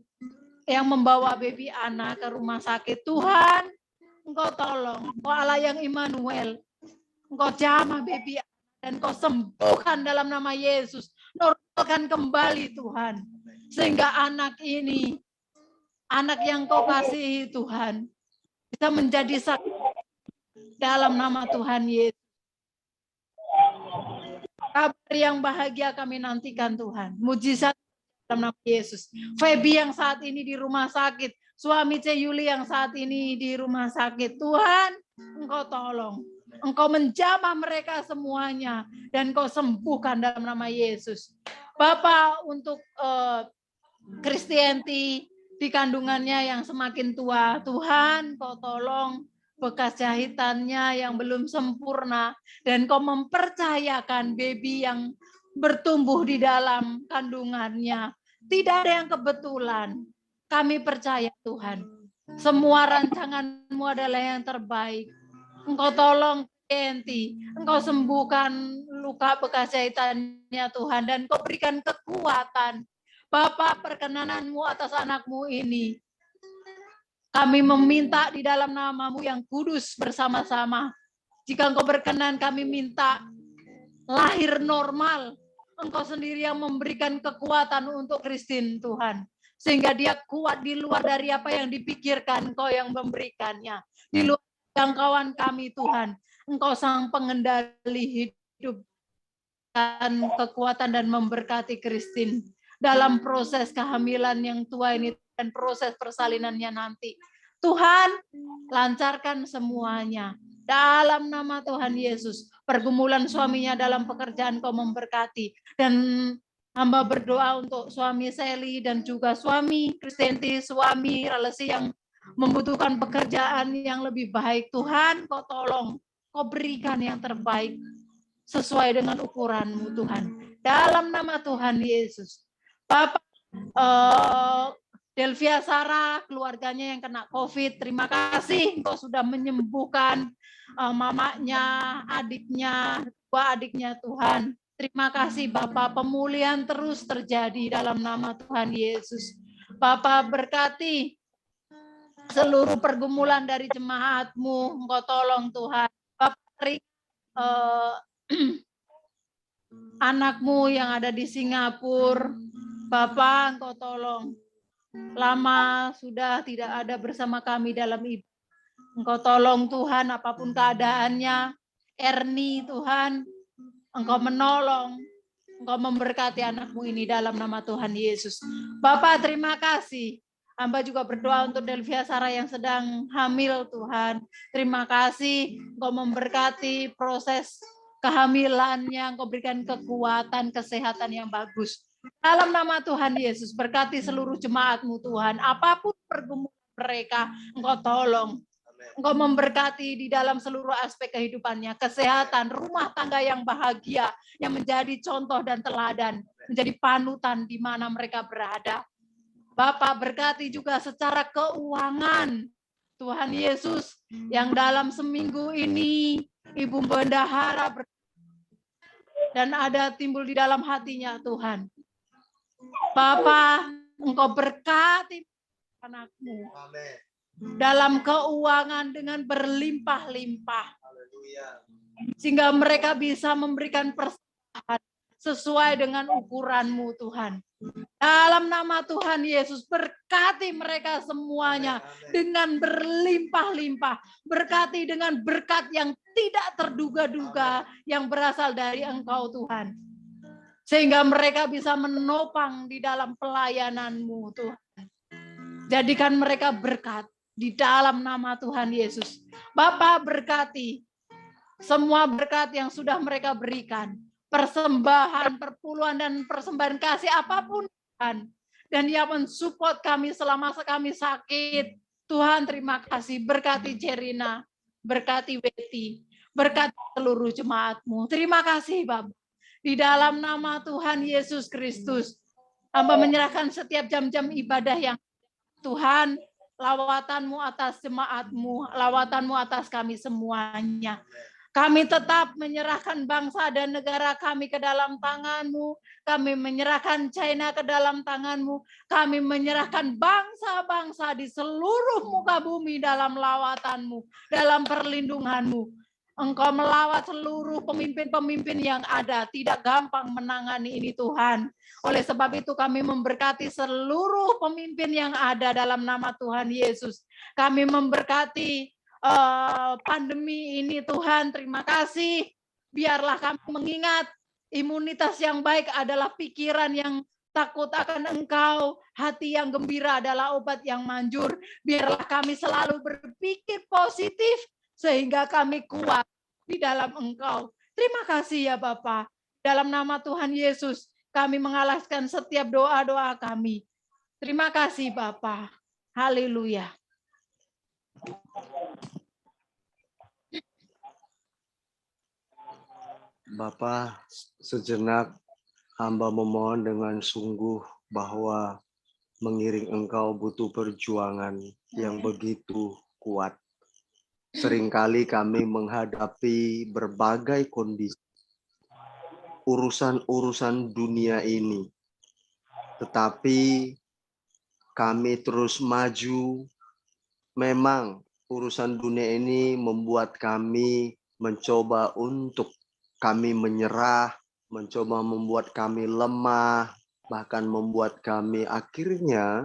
yang membawa baby anak ke rumah sakit, Tuhan, Engkau tolong, Engkau Allah yang Immanuel, Engkau jamah baby dan Kau sembuhkan dalam nama Yesus. Normalkan kembali Tuhan, sehingga anak ini, anak yang Kau kasihi Tuhan, bisa menjadi sakit dalam nama Tuhan Yesus. Kabar yang bahagia kami nantikan Tuhan, mujizat dalam nama Yesus. Feby yang saat ini di rumah sakit, suami Yuli yang saat ini di rumah sakit, Tuhan, Engkau tolong, Engkau menjamah mereka semuanya dan Engkau sembuhkan dalam nama Yesus. Bapak, untuk Kristianti di kandungannya yang semakin tua, Tuhan, Kau tolong bekas jahitannya yang belum sempurna dan Kau mempercayakan baby yang bertumbuh di dalam kandungannya. Tidak ada yang kebetulan. Kami percaya Tuhan, semua rancangan-Mu adalah yang terbaik. Engkau tolong Kristianti, Engkau sembuhkan luka bekas jahitannya Tuhan, dan Kau berikan kekuatan. Bapak, perkenanan-Mu atas anak-Mu ini, kami meminta di dalam nama-Mu yang kudus bersama-sama. Jika Engkau berkenan, kami minta lahir normal. Engkau sendiri yang memberikan kekuatan untuk Christine, Tuhan. Sehingga dia kuat di luar dari apa yang dipikirkan, Engkau yang memberikannya. Di luar jangkauan kami, Tuhan. Engkau sang pengendali hidup dan kekuatan dan memberkati Christine dalam proses kehamilan yang tua ini dan proses persalinannya nanti. Tuhan, lancarkan semuanya. Dalam nama Tuhan Yesus, pergumulan suaminya dalam pekerjaan Kau memberkati. Dan hamba berdoa untuk suami Sally dan juga suami Kristianti, suami relasi yang membutuhkan pekerjaan yang lebih baik. Tuhan, Kau tolong, Kau berikan yang terbaik sesuai dengan ukuran-Mu, Tuhan. Dalam nama Tuhan Yesus. Bapak, Delvia Sarah, keluarganya yang kena COVID, terima kasih Engkau sudah menyembuhkan mamanya, adiknya, dua adiknya Tuhan. Terima kasih Bapak, pemulihan terus terjadi dalam nama Tuhan Yesus. Bapak berkati seluruh pergumulan dari jemaat-Mu, Engkau tolong Tuhan. Bapak beri anak-Mu yang ada di Singapura, Bapak Engkau tolong. Lama sudah tidak ada bersama kami dalam ibadah. Engkau tolong Tuhan, apapun keadaannya. Erni Tuhan, Engkau menolong. Engkau memberkati anak-Mu ini dalam nama Tuhan Yesus. Bapak terima kasih. Hamba juga berdoa untuk Delvia Sarah yang sedang hamil Tuhan. Terima kasih Engkau memberkati proses kehamilannya. Engkau berikan kekuatan, kesehatan yang bagus. Dalam nama Tuhan Yesus, berkati seluruh jemaat-Mu Tuhan. Apapun pergumulan mereka, Engkau tolong. Engkau memberkati di dalam seluruh aspek kehidupannya. Kesehatan, rumah tangga yang bahagia, yang menjadi contoh dan teladan, menjadi panutan di mana mereka berada. Bapak berkati juga secara keuangan. Tuhan Yesus, yang dalam seminggu ini, Ibu Bendahara dan ada timbul di dalam hatinya Tuhan. Bapak, Engkau berkati anak-Mu. Amin. Dalam keuangan dengan berlimpah-limpah. Sehingga mereka bisa memberikan persembahan sesuai dengan ukuran-Mu Tuhan. Dalam nama Tuhan Yesus, berkati mereka semuanya dengan berlimpah-limpah. Berkati dengan berkat yang tidak terduga-duga yang berasal dari Engkau Tuhan. Sehingga mereka bisa menopang di dalam pelayanan-Mu Tuhan. Jadikan mereka berkat di dalam nama Tuhan Yesus. Bapak berkati semua berkat yang sudah mereka berikan. Persembahan, perpuluhan, dan persembahan kasih apapun Tuhan. Dan yang mensupport kami selama kami sakit. Tuhan terima kasih. Berkati Cerina, berkati Betty, berkati seluruh jemaat-Mu. Terima kasih Bapak. Di dalam nama Tuhan Yesus Kristus. Hamba menyerahkan setiap jam-jam ibadah yang Tuhan, lawatan-Mu atas jemaat-Mu, lawatan-Mu atas kami semuanya. Kami tetap menyerahkan bangsa dan negara kami ke dalam tangan-Mu. Kami menyerahkan China ke dalam tangan-Mu. Kami menyerahkan bangsa-bangsa di seluruh muka bumi dalam lawatan-Mu, dalam perlindungan-Mu. Engkau melawat seluruh pemimpin-pemimpin yang ada. Tidak gampang menangani ini Tuhan. Oleh sebab itu kami memberkati seluruh pemimpin yang ada dalam nama Tuhan Yesus. Kami memberkati pandemi ini Tuhan. Terima kasih. Biarlah kami mengingat imunitas yang baik adalah pikiran yang takut akan Engkau. Hati yang gembira adalah obat yang manjur. Biarlah kami selalu berpikir positif sehingga kami kuat di dalam Engkau. Terima kasih ya Bapa. Dalam nama Tuhan Yesus, kami mengalaskan setiap doa-doa kami. Terima kasih Bapa. Haleluya. Bapa, sejenak hamba memohon dengan sungguh bahwa mengiring Engkau butuh perjuangan yang begitu kuat. Seringkali kami menghadapi berbagai kondisi, urusan-urusan dunia ini. Tetapi kami terus maju. Memang urusan dunia ini membuat kami mencoba untuk kami menyerah, mencoba membuat kami lemah, bahkan membuat kami akhirnya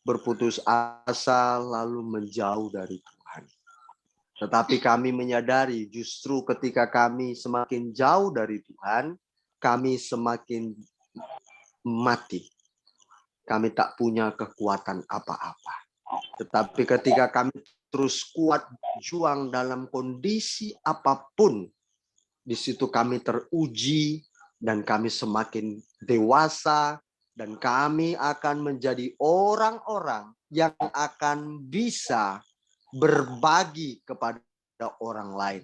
berputus asa lalu menjauh dari Tuhan. Tetapi kami menyadari justru ketika kami semakin jauh dari Tuhan, kami semakin mati. Kami tak punya kekuatan apa-apa. Tetapi ketika kami terus kuat berjuang dalam kondisi apapun, di situ kami teruji dan kami semakin dewasa dan kami akan menjadi orang-orang yang akan bisa berbagi kepada orang lain.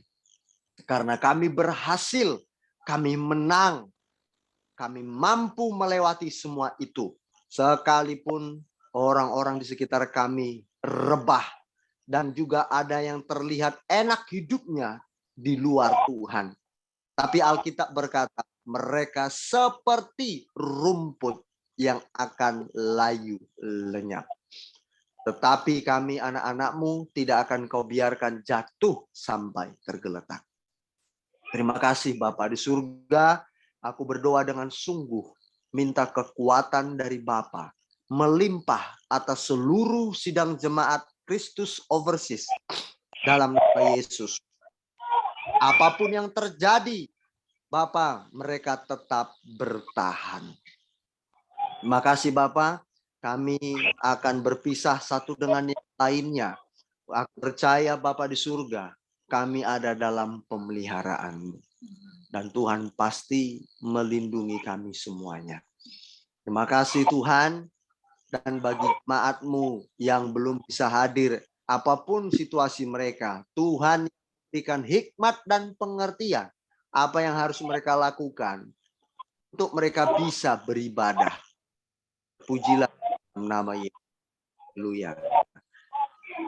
Karena kami berhasil, kami menang, kami mampu melewati semua itu. Sekalipun orang-orang di sekitar kami rebah dan juga ada yang terlihat enak hidupnya di luar Tuhan. Tapi Alkitab berkata, mereka seperti rumput yang akan layu lenyap. Tetapi kami anak-anak-Mu tidak akan Kau biarkan jatuh sampai tergeletak. Terima kasih Bapa di surga. Aku berdoa dengan sungguh, minta kekuatan dari Bapa melimpah atas seluruh sidang jemaat Kristus Overseas dalam nama Yesus. Apapun yang terjadi, Bapa, mereka tetap bertahan. Terima kasih Bapa, kami akan berpisah satu dengan yang lainnya. Aku percaya Bapa di surga, kami ada dalam pemeliharaan-Mu. Dan Tuhan pasti melindungi kami semuanya. Terima kasih Tuhan. Dan bagi jemaat-Mu yang belum bisa hadir, apapun situasi mereka, Tuhan berikan hikmat dan pengertian apa yang harus mereka lakukan untuk mereka bisa beribadah. Pujilah nama Yesus. Haleluya.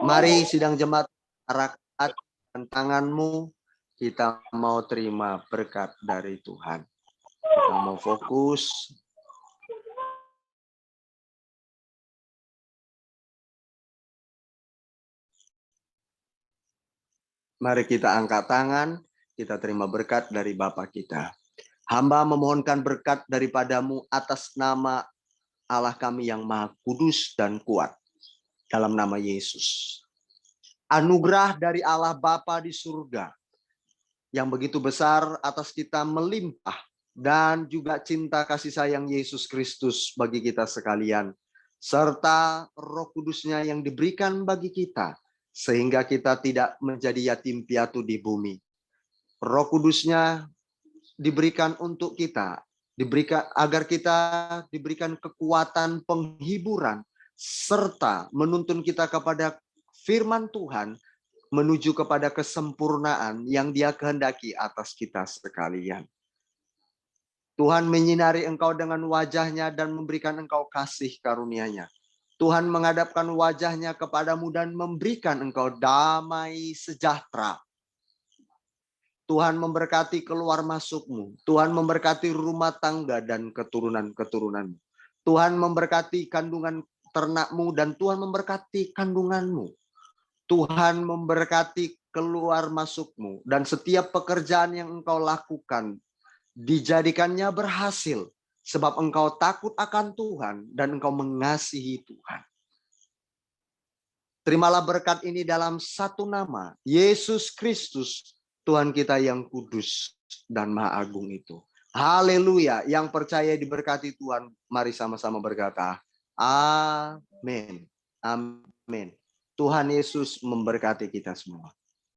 Mari sidang jemaat arahkan tangan-Mu, kita mau terima berkat dari Tuhan. Kita mau fokus. Mari kita angkat tangan, kita terima berkat dari Bapa kita. Hamba memohonkan berkat daripada-Mu atas nama Allah kami yang Maha Kudus dan kuat. Dalam nama Yesus. Anugerah dari Allah Bapa di surga yang begitu besar atas kita melimpah. Dan juga cinta kasih sayang Yesus Kristus bagi kita sekalian. Serta Roh Kudus-Nya yang diberikan bagi kita. Sehingga kita tidak menjadi yatim piatu di bumi. Roh Kudus-Nya diberikan untuk kita, diberikan agar kita diberikan kekuatan penghiburan, serta menuntun kita kepada firman Tuhan, menuju kepada kesempurnaan yang Dia kehendaki atas kita sekalian. Tuhan menyinari engkau dengan wajah-Nya dan memberikan engkau kasih karunia-Nya. Tuhan menghadapkan wajah-Nya kepadamu dan memberikan engkau damai sejahtera. Tuhan memberkati keluar masukmu. Tuhan memberkati rumah tangga dan keturunan-keturunanmu. Tuhan memberkati kandungan ternakmu dan Tuhan memberkati kandunganmu. Tuhan memberkati keluar masukmu dan setiap pekerjaan yang engkau lakukan dijadikannya berhasil. Sebab engkau takut akan Tuhan dan engkau mengasihi Tuhan. Terimalah berkat ini dalam satu nama, Yesus Kristus, Tuhan kita yang kudus dan maha agung itu. Haleluya. Yang percaya diberkati Tuhan, mari sama-sama berkata, amin. Amin. Tuhan Yesus memberkati kita semua.